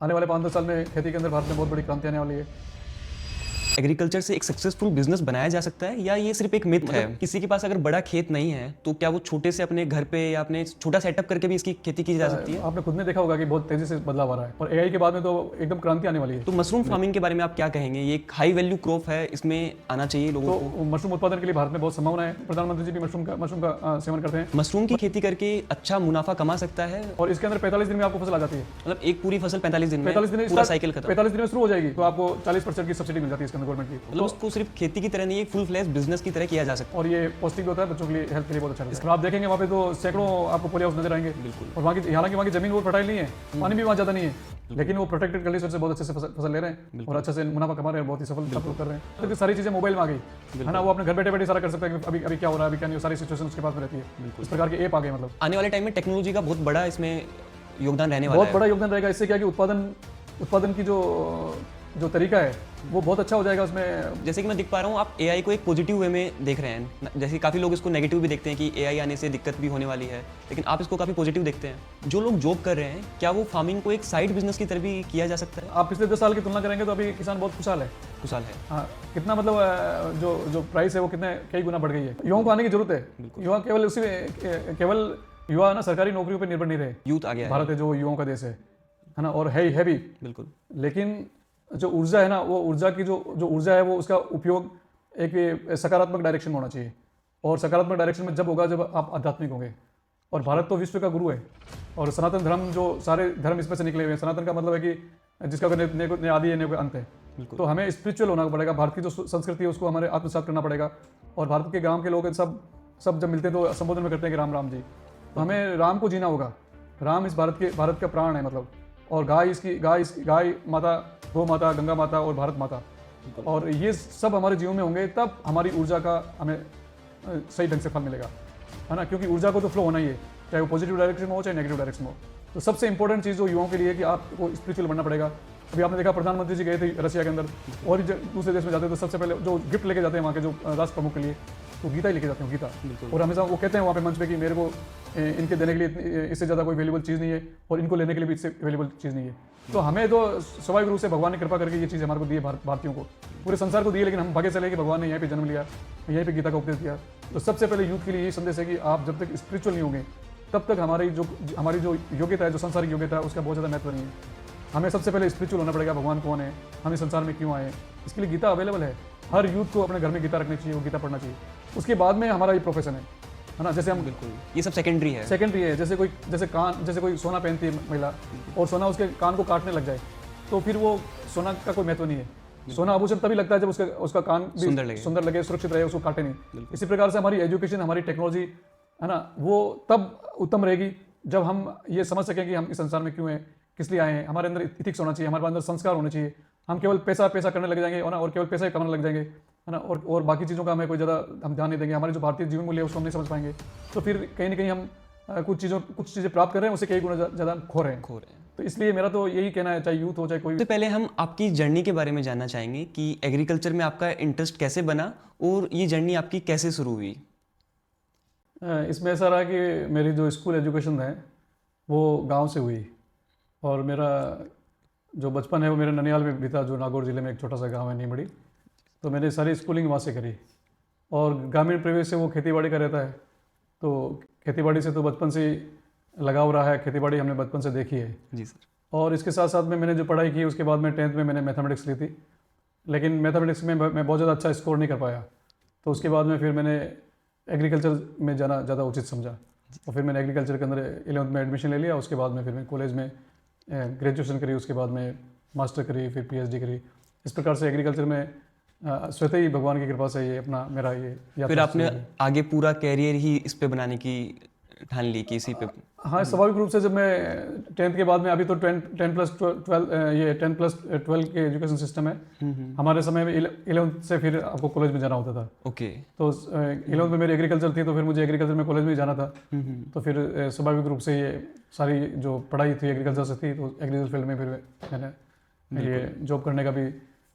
आने वाले 5-10 साल में खेती के अंदर भारत में बहुत बड़ी क्रांति आने वाली है। एग्रीकल्चर से एक सक्सेसफुल बिजनेस बनाया जा सकता है या ये सिर्फ एक मिथ है? किसी के पास अगर बड़ा खेत नहीं है तो क्या वो छोटे से अपने घर पे या अपने छोटा सेटअप करके भी इसकी खेती की जा सकती है? आपने खुद ने देखा होगा कि बहुत तेजी से बदलाव आ रहा है और एआई के बाद में तो एकदम क्रांति आने वाली है। तो मशरूम फार्मिंग के बारे में आप क्या कहेंगे? ये एक हाई वैल्यू क्रॉप है, इसमें आना चाहिए लोगों को। तो मशरूम उत्पादन के लिए भारत में बहुत संभावना है। प्रधानमंत्री जी भी मशरूम का सेवन करते हैं मशरूम की खेती करके अच्छा मुनाफा कमा सकता है? और इसके अंदर 45 दिन में आपको फसल आ जाती है। मतलब एक पूरी फसल 45 दिन में 45 दिन में पूरा साइकिल खत्म। 45 दिन में शुरू हो जाएगी तो आपको 40% की सब्सिडी मिल जाती है इसके अंदर गवर्नमेंट की। मतलब उसको सिर्फ खेती की तरह नहीं, एक फुल फ्लैश बिजनेस की तरह किया जा सकता और ये पौष्टिक होता है, बच्चों के लिए हेल्थ के लिए बहुत अच्छा रहता है। और आप देखेंगे वहाँ पे तो सैकड़ों आपको पोली हाउस नजर आएंगे। बिल्कुल। और वहाँ की हालांकि वहाँ की जमीन वो फर्टाइल नहीं है, पानी भी वहाँ ज्यादा नहीं है, लेकिन वो प्रोटेक्टेड कंडीशन से बहुत अच्छे से फसल ले रहे हैं और अच्छे से मुनाफा कमा रहे हैं, बहुत ही सफल कर रहे हैं। तो सारी चीजें मोबाइल में आ गई है ना, वो अपने घर बैठे बैठे सारा कर सकता है कि अभी अभी क्या हो रहा है, अभी क्या नहीं, सारी सिचुएशन उसके पास में रहती है। इस प्रकार के ऐप आ गए। मतलब है। आने वाले टाइम में टेक्नोलॉजी का बहुत बड़ा इसमें योगदान रहने वाला बहुत है। बड़ा योगदान रहेगा। इससे क्या कि उत्पादन की जो तरीका है वो बहुत अच्छा हो जाएगा उसमें। जैसे कि मैं देख पा रहा हूँ आप एआई को एक पॉजिटिव वे में देख रहे हैं। जैसे काफ़ी लोग इसको नेगेटिव भी देखते हैं कि एआई आने से दिक्कत भी होने वाली है, लेकिन आप इसको काफ़ी पॉजिटिव देखते हैं। जो लोग जॉब कर रहे हैं, क्या वो फार्मिंग को एक साइड बिजनेस की तरह भी किया जा सकता है? आप पिछले 10 साल की तुलना करेंगे तो अभी किसान बहुत खुशहाल है। खुशहाल है। हाँ, कितना मतलब जो प्राइस है वो कितने कई गुना बढ़ गई है। युवाओं को आने की जरूरत है। युवा केवल युवा ना सरकारी नौकरियों पर निर्भर नहीं रहे। यूथ आ गया है। भारत है जो युवाओं का देश है ना, और है भी बिल्कुल। लेकिन जो ऊर्जा है ना, वो ऊर्जा की जो ऊर्जा है वो उसका उपयोग एक सकारात्मक डायरेक्शन में होना चाहिए। और सकारात्मक डायरेक्शन में जब होगा जब आप आध्यात्मिक होंगे। और भारत तो विश्व का गुरु है और सनातन धर्म, जो सारे धर्म इसमें से निकले हुए हैं। सनातन का मतलब है कि जिसका न आदि है न कोई अंत है। तो हमें स्पिरिचुअल होना पड़ेगा। भारत की जो संस्कृति है उसको हमारे आत्मसात करना पड़ेगा। और भारत के गाँव के लोग सब जब मिलते हैं तो संबोधन में करते हैं कि राम राम जी। तो हमें राम को जीना होगा। राम इस भारत का प्राण है मतलब। और गाय माता, गौ माता, गंगा माता और भारत माता, और ये सब हमारे जीवन में होंगे तब हमारी ऊर्जा का हमें सही ढंग से फल मिलेगा, है ना। क्योंकि ऊर्जा को तो फ्लो होना ही है, चाहे वो पॉजिटिव डायरेक्शन में हो चाहे नेगेटिव डायरेक्शन में हो। तो सबसे इंपॉर्टेंट चीज़ जो युवाओं के लिए है कि आपको स्पिरिचुअल बनना पड़ेगा। अभी आपने देखा प्रधानमंत्री जी गए थे रशिया के अंदर, और दूसरे देश में जाते हैं तो सबसे पहले जो गिफ्ट लेके जाते हैं वहाँ के जो राष्ट्र प्रमुख के लिए, तो गीता ही लेके जाते हैं, गीता। और हमेशा वो कहते हैं वहाँ पे मंच पे कि मेरे को इनके देने के लिए इससे ज़्यादा कोई वैल्यूबल चीज़ नहीं है और इनको लेने के लिए भी इससे वैल्यूबल चीज़ नहीं है। तो हमें तो स्वाभाविक रूप से भगवान ने कृपा करके ये चीज़ हमारे को दी है, भारतीयों को, पूरे संसार को दी है। लेकिन हम भागे चले कि भगवान ने यहीं पे जन्म लिया, यहीं पे गीता का उपदेश दिया। तो सबसे पहले यूथ के लिए ये संदेश है कि आप जब तक स्पिरिचुअल नहीं होंगे तब तक हमारी जो योग्यता है, जो सांसारिक योग्यता है, उसका बहुत ज़्यादा महत्व नहीं है। हमें सबसे पहले स्पिरिचुअल होना पड़ेगा। भगवान कौन है, हम इस संसार में क्यों आए, इसके लिए गीता अवेलेबल है। हर यूथ को अपने घर में गीता रखनी चाहिए, वो गीता पढ़ना चाहिए। उसके बाद में हमारा ये प्रोफेशन है ना। जैसे हम बिल्कुल, ये सब सेकेंडरी है। जैसे कोई सोना पहनती है महिला और सोना उसके कान को काटने लग जाए तो फिर वो सोना का कोई महत्व नहीं है। सोना आभूषण तभी लगता है जब उसका कान भी सुंदर लगे, सुरक्षित रहे, उसको काटे नहीं। इसी प्रकार से हमारी एजुकेशन, हमारी टेक्नोलॉजी है ना, वो तब उत्तम रहेगी जब हम ये समझ सकें कि हम इस संसार में क्यों हैं, किस लिए आए हैं। हमारे अंदर इथिक्स होना चाहिए, हमारे अंदर संस्कार होने चाहिए। हम केवल पैसा करने लग जाएंगे और केवल पैसा ही कमाने लग जाएंगे, है ना, और बाकी चीज़ों का हमें कोई ज़्यादा हम ध्यान नहीं देंगे। हमारे जो भारतीय जीवन मूल्य है उसको हम नहीं समझ पाएंगे। तो फिर कहीं ना कहीं हम कुछ चीज़ें प्राप्त कर रहे हैं, उससे कई गुना ज़्यादा खो रहे हैं। तो इसलिए मेरा तो यही कहना है, चाहे यूथ हो चाहे कोई। सबसे पहले हम आपकी जर्नी के बारे में जानना चाहेंगे कि एग्रीकल्चर में आपका इंटरेस्ट कैसे बना और ये जर्नी आपकी कैसे शुरू हुई? इसमें ऐसा रहा कि मेरी जो स्कूल एजुकेशन है वो गांव से हुई और मेरा जो बचपन है वो मेरे ननिहाल में बीता, जो नागौर जिले में एक छोटा सा गांव है नीमड़ी। तो मैंने सारी स्कूलिंग वहाँ से करी और ग्रामीण परिवेश से वो खेतीबाड़ी का रहता है, तो खेतीबाड़ी से तो बचपन से ही लगाव रहा है। खेतीबाड़ी हमने बचपन से देखी है जी सर। और इसके साथ साथ में मैंने जो पढ़ाई की उसके बाद में 10th में मैंने मैथमेटिक्स ली थी, लेकिन मैथमेटिक्स में मैं बहुत ज़्यादा अच्छा स्कोर नहीं कर पाया। तो उसके बाद में फिर मैंने एग्रीकल्चर में जाना ज़्यादा उचित समझा और फिर मैंने एग्रीकल्चर के अंदर 11th में एडमिशन ले लिया। उसके बाद में फिर मैं कॉलेज में ग्रेजुएशन करी, उसके बाद में मास्टर करी, फिर PhD करी। इस प्रकार से एग्रीकल्चर में स्वतः ही भगवान की कृपा से ये अपना मेरा ये यात्रा। फिर आपने आगे पूरा कैरियर ही इस पे बनाने की ठान ली कि इसी पे? हाँ, स्वाभाविक रूप से जब मैं 10th के बाद में, अभी तो 10+12 के एजुकेशन सिस्टम है। हमारे समय में 11th से फिर आपको कॉलेज में जाना होता था। ओके। तो 11th में मेरी एग्रीकल्चर थी तो फिर मुझे एग्रीकल्चर में कॉलेज में जाना था। तो फिर स्वाभाविक रूप से ये सारी जो पढ़ाई थी एग्रीकल्चर से थी, तो एग्रीकल्चर फील्ड में फिर मैंने ये जॉब करने का भी,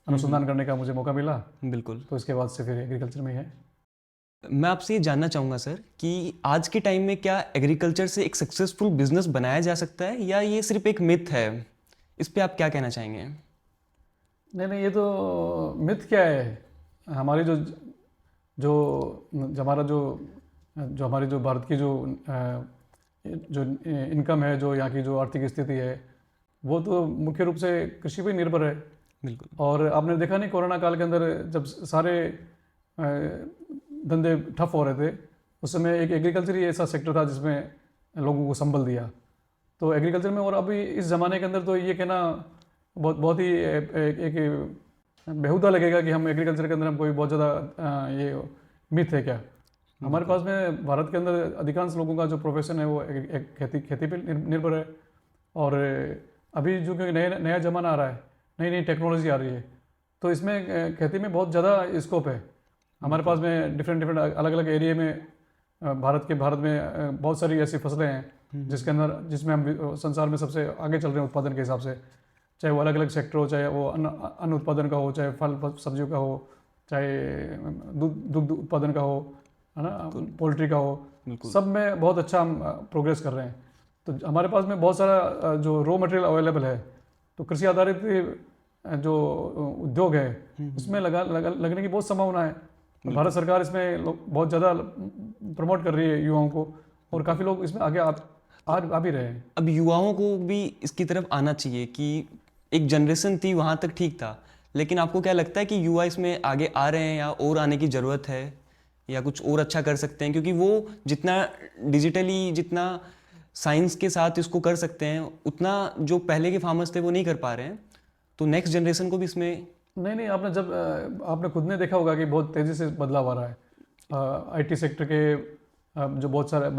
अनुसंधान करने का मुझे मौका मिला। बिल्कुल। तो इसके बाद से फिर एग्रीकल्चर में ही है। मैं आपसे ये जानना चाहूँगा सर कि आज के टाइम में क्या एग्रीकल्चर से एक सक्सेसफुल बिजनेस बनाया जा सकता है या ये सिर्फ एक मिथ है? इस पे आप क्या कहना चाहेंगे? नहीं नहीं, ये तो मिथ क्या है। हमारी जो जो जो हमारा जो हमारी जो भारत की जो इनकम है, जो यहाँ की जो आर्थिक स्थिति है, वो तो मुख्य रूप से कृषि पे निर्भर है। बिल्कुल। और आपने देखा नहीं, कोरोना काल के अंदर जब सारे धंधे ठप हो रहे थे, उस समय एक एग्रीकल्चर ही ऐसा सेक्टर था जिसमें लोगों को संबल दिया। तो एग्रीकल्चर में, और अभी इस ज़माने के अंदर तो ये कहना बहुत बहुत ही एक बेहुदा लगेगा कि हम एग्रीकल्चर के अंदर हम कोई बहुत ज़्यादा ये मिथ है क्या। हमारे पास में भारत के अंदर अधिकांश लोगों का जो प्रोफेशन है वो एक खेती पे निर्भर है। और अभी जो कि नया नया ज़माना आ रहा है, नई नई टेक्नोलॉजी आ रही है, तो इसमें खेती में बहुत ज़्यादा स्कोप है। हमारे पास में डिफरेंट अलग अलग एरिया में भारत में बहुत सारी ऐसी फसलें हैं जिसमें हम संसार में सबसे आगे चल रहे हैं उत्पादन के हिसाब से। चाहे वो अलग अलग सेक्टर हो, चाहे वो अन्न उत्पादन का हो, चाहे फल सब्जियों का हो, चाहे दुग्ध उत्पादन का हो, है ना, पोल्ट्री का हो, सब में बहुत अच्छा हम प्रोग्रेस कर रहे हैं। तो हमारे पास में बहुत सारा जो रॉ मटेरियल अवेलेबल है। तो कृषि आधारित जो उद्योग है उसमें लगने की बहुत संभावना है। भारत सरकार इसमें बहुत ज़्यादा प्रमोट कर रही है युवाओं को, और काफ़ी लोग इसमें आगे आ भी रहे हैं। अब युवाओं को भी इसकी तरफ आना चाहिए कि एक जनरेशन थी वहाँ तक ठीक था, लेकिन आपको क्या लगता है कि युवा इसमें आगे आ रहे हैं या और आने की ज़रूरत है, या कुछ और अच्छा कर सकते हैं? क्योंकि वो जितना डिजिटली, जितना साइंस के साथ इसको कर सकते हैं, उतना जो पहले के फार्मर्स थे वो नहीं कर पा रहे हैं। तो नेक्स्ट जनरेशन को भी इसमें नहीं, आपने खुद ने देखा होगा कि बहुत तेज़ी से बदलाव आ रहा है। आईटी सेक्टर के जो बहुत सारे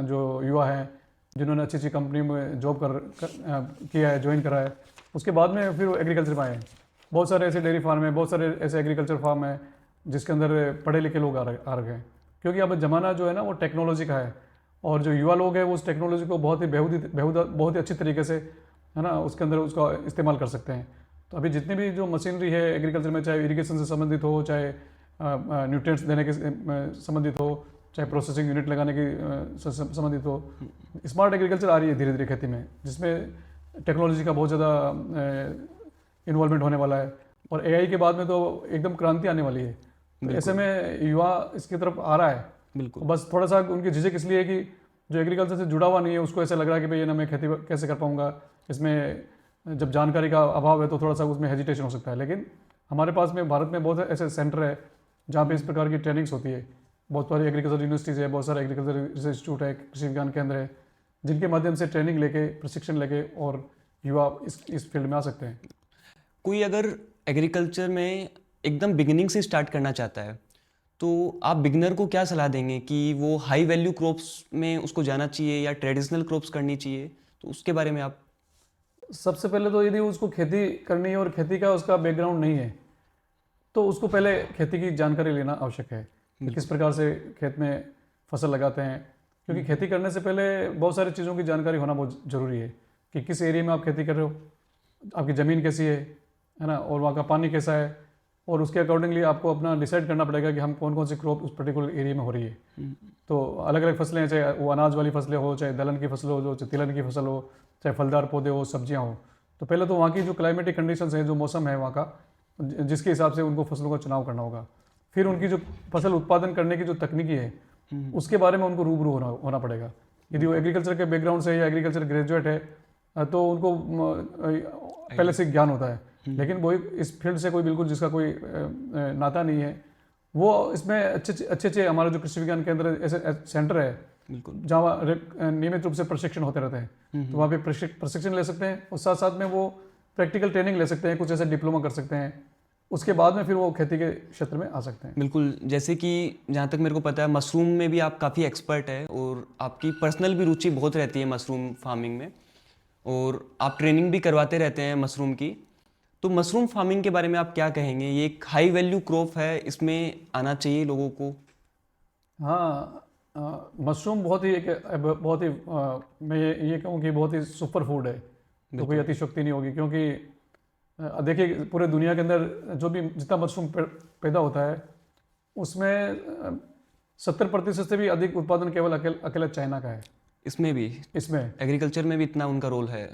जो युवा हैं जिन्होंने अच्छी अच्छी कंपनी में जॉब किया है, ज्वाइन करा है, उसके बाद में फिर वो एग्रीकल्चर में आए हैं। बहुत सारे ऐसे डेयरी फार्म हैं, बहुत सारे ऐसे एग्रीकल्चर फार्म हैं जिसके अंदर पढ़े लिखे लोग आ रहे हैं। क्योंकि अब ज़माना जो है ना वो टेक्नोलॉजी का है, और जो युवा लोग हैं वो उस टेक्नोलॉजी को बहुत ही अच्छी तरीके से, है ना, उसके अंदर उसका इस्तेमाल कर सकते हैं। तो अभी जितनी भी जो मशीनरी है एग्रीकल्चर में, चाहे इरिगेशन से संबंधित हो, चाहे न्यूट्रिएंट्स देने के संबंधित हो, चाहे प्रोसेसिंग यूनिट लगाने की संबंधित हो, स्मार्ट एग्रीकल्चर आ रही है धीरे धीरे खेती में, जिसमें टेक्नोलॉजी का बहुत ज़्यादा इन्वॉल्वमेंट होने वाला है। और एआई के बाद में तो एकदम क्रांति आने वाली है। तो ऐसे में युवा इसकी तरफ आ रहा है। बिल्कुल। बस थोड़ा सा उनकी झिझक इसलिए कि जो एग्रीकल्चर से जुड़ा हुआ नहीं है, उसको ऐसा लग रहा है कि भाई ये ना मैं खेती कैसे कर पाऊंगा, इसमें जब जानकारी का अभाव है तो थोड़ा सा उसमें हेजिटेशन हो सकता है। लेकिन हमारे पास में भारत में बहुत ऐसे सेंटर है जहाँ पे इस प्रकार की ट्रेनिंग्स होती है। बहुत सारी एग्रीकल्चर यूनिवर्सिटीज़ है, बहुत सारे एग्रीकल्चर रिसर्च इंस्टीट्यूट है, कृषि विज्ञान केंद्र है, जिनके माध्यम से ट्रेनिंग लेके, प्रशिक्षण लेके और युवा इस फील्ड में आ सकते हैं। कोई अगर एग्रीकल्चर में एकदम बिगिनिंग से स्टार्ट करना चाहता है, तो आप बिगिनर को क्या सलाह देंगे कि वो हाई वैल्यू क्रॉप्स में उसको जाना चाहिए या ट्रेडिशनल क्रॉप्स करनी चाहिए? तो उसके बारे में आप। सबसे पहले तो यदि उसको खेती करनी है और खेती का उसका बैकग्राउंड नहीं है, तो उसको पहले खेती की जानकारी लेना आवश्यक है कि किस प्रकार से खेत में फसल लगाते हैं। क्योंकि खेती करने से पहले बहुत सारी चीज़ों की जानकारी होना बहुत ज़रूरी है कि किस एरिया में आप खेती कर रहे हो, आपकी ज़मीन कैसी है ना, और वहाँ का पानी कैसा है, और उसके अकॉर्डिंगली आपको अपना डिसाइड करना पड़ेगा कि हम कौन कौन सी क्रॉप उस पर्टिकुलर एरिया में हो रही है। तो अलग अलग फसलें हैं, चाहे वो अनाज वाली फसलें हो, चाहे दलहन की फसल हो, चाहे तिलहन की फसल हो, चाहे फलदार पौधे हो, सब्जियां हो। तो पहले तो वहाँ की जो क्लाइमेटिक कंडीशंस हैं, जो मौसम है वहाँ का, जिसके हिसाब से उनको फसलों का चुनाव करना होगा। फिर उनकी जो फसल उत्पादन करने की जो तकनीकी है उसके बारे में उनको रूबरू होना पड़ेगा। यदि वो एग्रीकल्चर के बैकग्राउंड से या एग्रीकल्चर ग्रेजुएट है तो उनको पहले से ज्ञान होता है। लेकिन वो इस फील्ड से कोई बिल्कुल जिसका कोई नाता नहीं है, वो इसमें अच्छे हमारा जो कृषि विज्ञान केंद्र ऐसे सेंटर है बिल्कुल जहाँ नियमित रूप से प्रशिक्षण होते रहते हैं, तो वहाँ पे प्रशिक्षण ले सकते हैं और साथ साथ में वो प्रैक्टिकल ट्रेनिंग ले सकते हैं, कुछ ऐसे डिप्लोमा कर सकते हैं। उसके बाद में फिर वो खेती के क्षेत्र में आ सकते हैं। बिल्कुल। जैसे कि जहाँ तक मेरे को पता है मशरूम में भी आप काफ़ी एक्सपर्ट है और आपकी पर्सनल भी रुचि बहुत रहती है मशरूम फार्मिंग में, और आप ट्रेनिंग भी करवाते रहते हैं मशरूम की। तो मशरूम फार्मिंग के बारे में आप क्या कहेंगे? ये एक हाई वैल्यू क्रॉप है, इसमें आना चाहिए लोगों को? हाँ, मशरूम बहुत ही मैं ये कहूँ कि बहुत ही सुपर फूड है, तो कोई अतिशयोक्ति नहीं होगी। क्योंकि देखिए पूरे दुनिया के अंदर जो भी जितना मशरूम पैदा होता है उसमें 70% से भी अधिक उत्पादन केवल अकेला चाइना का है। इसमें भी इसमें एग्रीकल्चर में भी इतना उनका रोल है।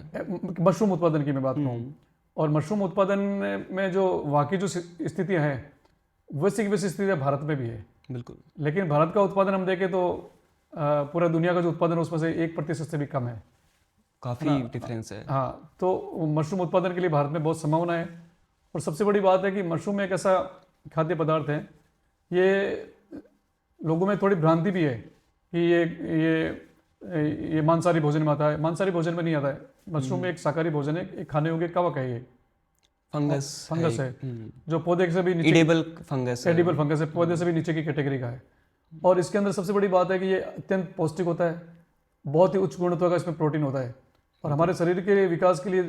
मशरूम उत्पादन की मैं बात कहूँ, और मशरूम उत्पादन में जो वाकई जो स्थितियाँ हैं वैसी की वैसी स्थितियाँ भारत में भी है। बिल्कुल। लेकिन भारत का उत्पादन हम देखें तो पूरा दुनिया का जो उत्पादन है उसमें से 1% से भी कम है। काफ़ी डिफरेंस है। हाँ, तो मशरूम उत्पादन के लिए भारत में बहुत संभावना है। और सबसे बड़ी बात है कि मशरूम एक ऐसा खाद्य पदार्थ है, ये लोगों में थोड़ी भ्रांति भी है कि ये मांसाहारी भोजन में आता है। मांसाहारी भोजन में नहीं आता है। मशरूम एक शाकाहारी भोजन है, एक खाने योग्य कवक है। ये फंगस है जो पौधे से भी नीचे, एडिबल फंगस है। एडिबल फंगस है, पौधे से भी नीचे की कैटेगरी का है। और इसके अंदर सबसे बड़ी बात है कि ये अत्यंत पौष्टिक होता है, बहुत ही उच्च गुणवत्ता का इसमें प्रोटीन होता है। और हमारे शरीर के विकास के लिए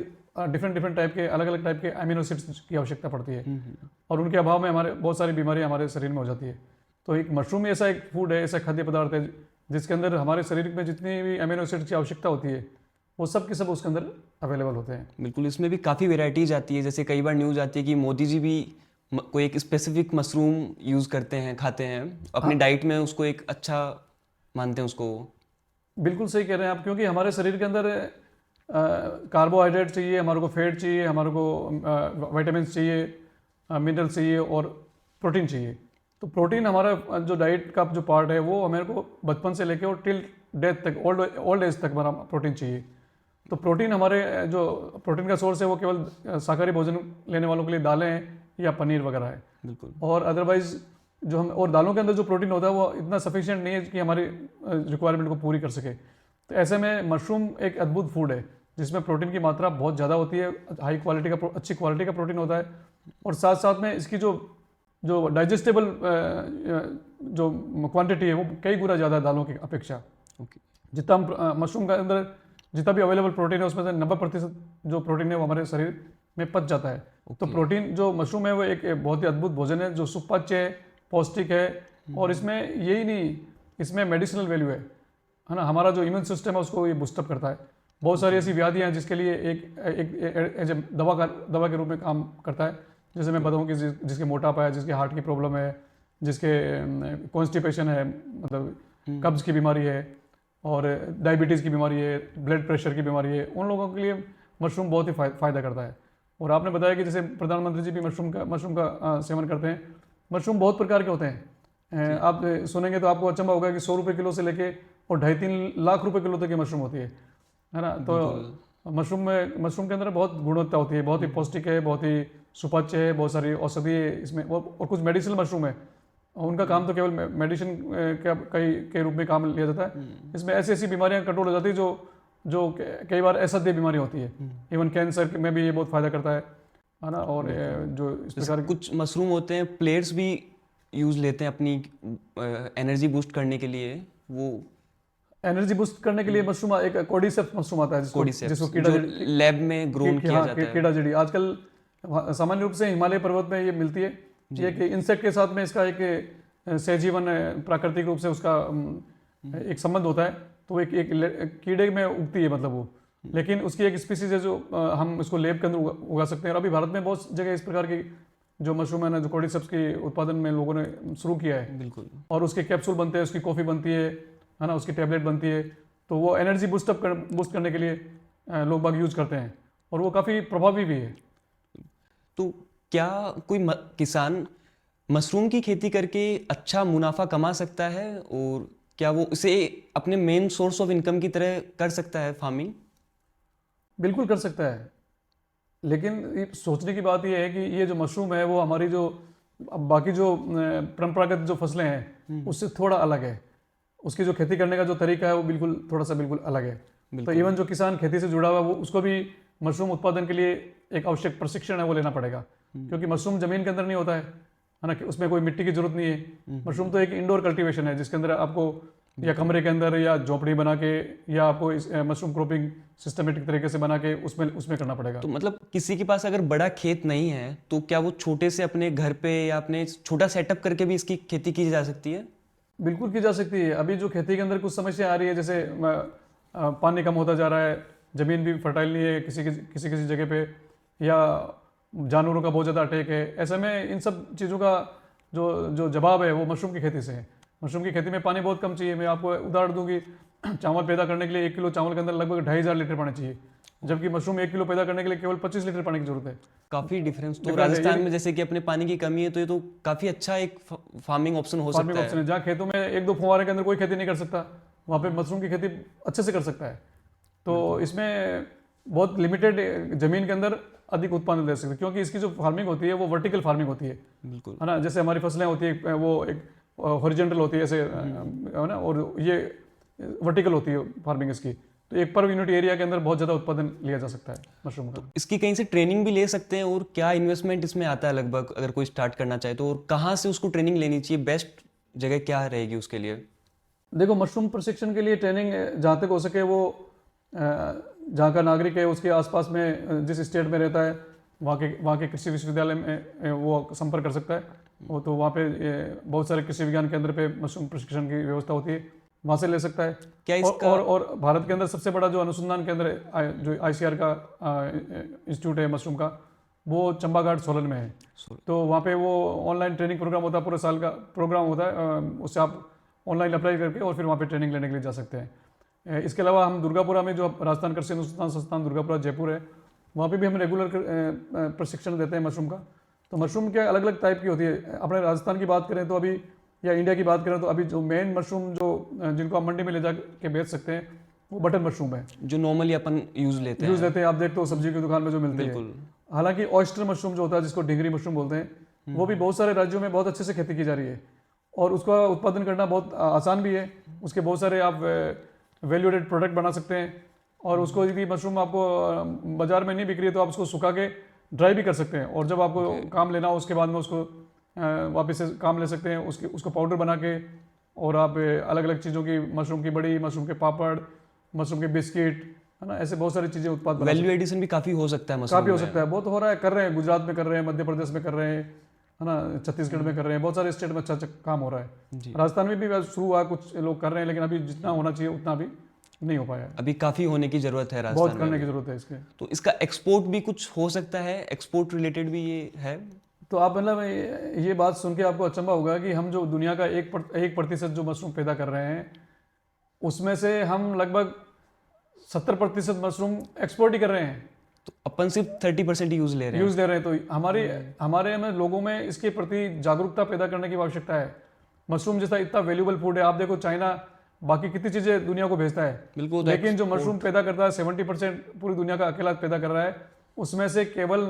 डिफरेंट टाइप के, अलग अलग टाइप के अमीनो एसिड्स की आवश्यकता पड़ती है, और उनके अभाव में हमारे बहुत सारी बीमारियां हमारे शरीर में हो जाती है। तो एक मशरूम ऐसा एक फूड है, ऐसा खाद्य पदार्थ है जिसके अंदर हमारे शरीर में जितनी भी अमीनो एसिड्स की आवश्यकता होती है वो सब के सब उसके अंदर अवेलेबल होते हैं। बिल्कुल। इसमें भी काफ़ी वेराइटीज आती है, जैसे कई बार न्यूज़ आती है कि मोदी जी भी कोई एक स्पेसिफिक मशरूम यूज़ करते हैं, खाते हैं अपनी डाइट में, उसको एक अच्छा मानते हैं उसको। बिल्कुल सही कह रहे हैं आप, क्योंकि हमारे शरीर के अंदर कार्बोहाइड्रेट चाहिए, हमारे को फैट चाहिए, हमारे को विटामिन चाहिए, मिनरल चाहिए और प्रोटीन चाहिए। तो प्रोटीन हमारा जो डाइट का जो पार्ट है वो हमारे को बचपन से लेके और टिल डेथ तक, ओल्ड एज तक हमारा प्रोटीन चाहिए। तो प्रोटीन हमारे जो प्रोटीन का सोर्स है वो केवल शाकाहारी भोजन लेने वालों के लिए दालें हैं या पनीर वगैरह है। बिल्कुल। और अदरवाइज जो हम, और दालों के अंदर जो प्रोटीन होता है वो इतना सफिशिएंट नहीं है कि हमारी रिक्वायरमेंट को पूरी कर सके। तो ऐसे में मशरूम एक अद्भुत फूड है जिसमें प्रोटीन की मात्रा बहुत ज़्यादा होती है, हाई क्वालिटी का, अच्छी क्वालिटी का प्रोटीन होता है। और साथ साथ में इसकी जो डाइजेस्टेबल जो क्वांटिटी है वो कई गुना ज़्यादा है दालों की अपेक्षा। ओके। जितना हम मशरूम का अंदर जितना भी अवेलेबल प्रोटीन है उसमें से 90% जो प्रोटीन है वो हमारे शरीर में पच जाता है। तो प्रोटीन जो मशरूम है वो एक बहुत ही अद्भुत भोजन है जो सुपाच्य है, पौष्टिक है। और इसमें यही नहीं, इसमें मेडिसिनल वैल्यू है ना। हमारा जो इम्यून सिस्टम है उसको ये बूस्टअप करता है। बहुत सारी ऐसी व्याधियाँ हैं जिसके लिए एक एज ए दवा के रूप में काम करता है। जैसे मैं बताऊँ कि जिसके मोटापा है, जिसके हार्ट की प्रॉब्लम है, जिसके कॉन्स्टिपेशन है, मतलब कब्ज की बीमारी है, और डायबिटीज़ की बीमारी है, ब्लड प्रेशर की बीमारी है, उन लोगों के लिए मशरूम बहुत ही फ़ायदा करता है। और आपने बताया कि जैसे प्रधानमंत्री जी भी मशरूम का सेवन करते हैं। मशरूम बहुत प्रकार के होते हैं। आप सुनेंगे तो आपको अचंभा होगा कि 100 रुपये किलो से लेके और 2.5-3 लाख रुपए किलो तक की मशरूम होती है ना। तो मशरूम के अंदर बहुत गुणवत्ता होती है, बहुत ही पौष्टिक है, बहुत ही सुपाच्य है, बहुत सारी औषधि है इसमें, और कुछ मेडिसिनल मशरूम है। उनका काम तो केवल मेडिसिन के रूप में काम लिया जाता है। इसमें ऐसी ऐसी बीमारियां कंट्रोल हो जाती है जो कई बार असह्य बीमारी होती है। इवन कैंसर में भी ये बहुत फायदा करता है ना। और जो इस प्रकार कुछ मशरूम होते हैं प्लेयर्स भी यूज लेते हैं अपनी एनर्जी बूस्ट करने के लिए। वो एनर्जी बूस्ट करने के लिए मशरूम, एक कोर्डिसेप्स मशरूम आता है जिसको कीड़ा लैब में ग्रोन किया जाता है। कीड़ा जड़ी आजकल सामान्य रूप से हिमालय पर्वत में ये मिलती है। ये कि इंसेक्ट के साथ में इसका एक सहजीवन प्राकृतिक रूप से उसका एक संबंध होता है। तो एक कीड़े में उगती है मतलब वो, लेकिन उसकी एक स्पीसीज है जो हम इसको लेब के अंदर उगा सकते हैं। और अभी भारत में बहुत जगह इस प्रकार की जो मशरूम है ना, जो कोर्डिसेप्स के उत्पादन में लोगों ने शुरू किया है। बिल्कुल। और उसके कैप्सूल बनते हैं, उसकी कॉफ़ी बनती है ना, उसकी टैबलेट बनती है। तो वो एनर्जी बूस्ट करने के लिए लोग बाग यूज करते हैं, और वो काफ़ी प्रभावी भी है। तो क्या कोई किसान मशरूम की खेती करके अच्छा मुनाफा कमा सकता है, और क्या वो उसे अपने मेन सोर्स ऑफ इनकम की तरह कर सकता है फार्मिंग? बिल्कुल कर सकता है, लेकिन सोचने की बात यह है कि ये जो मशरूम है वो हमारी जो बाकी जो परंपरागत जो फसलें हैं उससे थोड़ा अलग है। उसकी जो खेती करने का जो तरीका है वो बिल्कुल अलग है। तो इवन जो किसान खेती से जुड़ा हुआ है वो उसको भी मशरूम उत्पादन के लिए एक आवश्यक प्रशिक्षण है वो लेना पड़ेगा, क्योंकि मशरूम जमीन के अंदर नहीं होता है ना, उसमें कोई मिट्टी की जरूरत नहीं है। मशरूम तो एक इंडोर कल्टीवेशन है जिसके अंदर आपको या कमरे के अंदर या झोपड़ी बना के या आपको इस मशरूम क्रॉपिंग सिस्टमेटिक तरीके से बना के उसमें करना पड़ेगा। तो मतलब किसी के पास अगर बड़ा खेत नहीं है तो क्या वो छोटे से अपने घर पे या अपने छोटा सेटअप करके भी इसकी खेती की जा सकती है? बिल्कुल की जा सकती है। अभी जो खेती के अंदर कुछ समस्या आ रही है, जैसे पानी कम होता जा रहा है, ज़मीन भी फर्टाइल नहीं है किसी जगह पे, या जानवरों का बहुत ज़्यादा अटैक है। ऐसे में इन सब चीज़ों का जो जवाब है वो मशरूम की खेती से है। मशरूम की खेती में पानी बहुत कम चाहिए। मैं आपको उदाहरण दूँ कि चावल पैदा करने के लिए 1 किलो चावल के अंदर लगभग 2500 लीटर पानी चाहिए, जबकि मशरूम 1 किलो पैदा करने के लिए केवल 25 लीटर पानी की जरूरत है। काफी डिफरेंस। तो Difference है, राजस्थान ये- में जैसे कि अपने पानी की कमी है, तो ये तो काफी अच्छा एक फार्मिंग ऑप्शन हो फार्मिंग सकता ऑप्शन है। है, जहाँ खेतों में 1-2 फुहारे के अंदर कोई खेती नहीं कर सकता, वहाँ पे मशरूम की खेती अच्छे से कर सकता है। तो इसमें बहुत लिमिटेड जमीन के अंदर अधिक उत्पादन दे सकते हैं, क्योंकि इसकी जो फार्मिंग होती है वो वर्टिकल फार्मिंग होती है बिल्कुल। है ना। जैसे हमारी फसलें होती है वो एक हॉरिजॉन्टल होती है ऐसे, है ना, और ये वर्टिकल होती है फार्मिंग इसकी। तो एक पर यूनिट एरिया के अंदर बहुत ज़्यादा उत्पादन लिया जा सकता है मशरूम का। इसकी कहीं से ट्रेनिंग भी ले सकते हैं, और क्या इन्वेस्टमेंट इसमें आता है लगभग, अगर कोई स्टार्ट करना चाहे तो, और कहाँ से उसको ट्रेनिंग लेनी चाहिए, बेस्ट जगह क्या रहेगी उसके लिए? देखो, मशरूम प्रशिक्षण के लिए ट्रेनिंग जहाँ तक हो सके वो जहाँ का नागरिक है उसके आसपास में जिस स्टेट में रहता है वहाँ के कृषि विश्वविद्यालय में वो संपर्क कर सकता है। वो तो वहाँ पे बहुत सारे कृषि विज्ञान केंद्र पे मशरूम प्रशिक्षण की व्यवस्था होती है, वहाँ से ले सकता है। क्या इसका और भारत के अंदर सबसे बड़ा जो अनुसंधान केंद्र है जो ICR का इंस्टीट्यूट है मशरूम का, वो चंबाघाट सोलन में है। तो वहाँ पे वो ऑनलाइन ट्रेनिंग प्रोग्राम होता है, पूरे साल का प्रोग्राम होता है, उससे आप ऑनलाइन अप्लाई करके और फिर वहाँ पे ट्रेनिंग लेने के लिए जा सकते हैं। इसके अलावा हम दुर्गापुरा में जो राजस्थान कृषि अनुसंधान संस्थान दुर्गापुरा जयपुर है, वहाँ पे भी हम रेगुलर प्रशिक्षण देते हैं मशरूम का। तो मशरूम क्या अलग अलग टाइप की होती है। अपने राजस्थान की बात करें तो अभी, या इंडिया की बात करें तो अभी जो मेन मशरूम जो जिनको आप मंडी में ले जा के बेच सकते हैं वो बटन मशरूम है, जो नॉर्मली अपन यूज लेते यूज हैं। लेते हैं। आप देखते हो सब्जी की दुकान में जो मिलती है। बिल्कुल। हालांकि ऑयस्टर मशरूम जो होता है जिसको डिंगरी मशरूम बोलते हैं, वो भी बहुत सारे राज्यों में बहुत अच्छे से खेती की जा रही है और उसका उत्पादन करना बहुत आसान भी है। उसके बहुत सारे आप वैल्यू एडेड प्रोडक्ट बना सकते हैं और उसको यदि मशरूम आपको बाजार में नहीं बिक रही है तो आप उसको सुखा के ड्राई भी कर सकते हैं और जब आपको काम लेना हो उसके बाद में उसको वापस से काम ले सकते हैं। उसको पाउडर बना के और आप अलग अलग चीज़ों की, मशरूम की बड़ी, मशरूम के पापड़, मशरूम के बिस्किट, है ना, ऐसे बहुत सारी चीज़ें उत्पाद बना वैल्यू एडिशन भी काफी हो सकता है मशरूम काफ़ी हो में। सकता है। बहुत हो रहा है, कर रहे हैं, गुजरात में कर रहे हैं, मध्य प्रदेश में कर रहे हैं, है ना, छत्तीसगढ़ में कर रहे हैं, बहुत सारे स्टेट में अच्छा अच्छा काम हो रहा है। राजस्थान में भी शुरू हुआ, कुछ लोग कर रहे हैं, लेकिन अभी जितना होना चाहिए उतना अभी नहीं हो पाया है। अभी काफी होने की जरूरत है बहुत राजस्थान करने में। की जरूरत है इसके। तो इसका एक्सपोर्ट भी कुछ हो सकता है, एक्सपोर्ट रिलेटेड भी ये है? तो आप मतलब ये बात सुन के आपको अचंभा होगा कि हम जो दुनिया का 1% जो मशरूम पैदा कर रहे हैं उसमें से हम लगभग 70% मशरूम एक्सपोर्ट ही कर रहे हैं, तो अपन सिर्फ 30% यूज ले रहे हैं। यूज दे रहे हैं। तो हमारे में लोगों में इसके प्रति जागरूकता पैदा करने की आवश्यकता है। मशरूम जैसा इतना वैल्यूबल फूड है, आप देखो चाइना बाकी कितनी चीजें दुनिया को भेजता है, बिल्कुल। लेकिन जो मशरूम पैदा करता है 70% पूरी दुनिया का अकेला पैदा कर रहा है, उसमें से केवल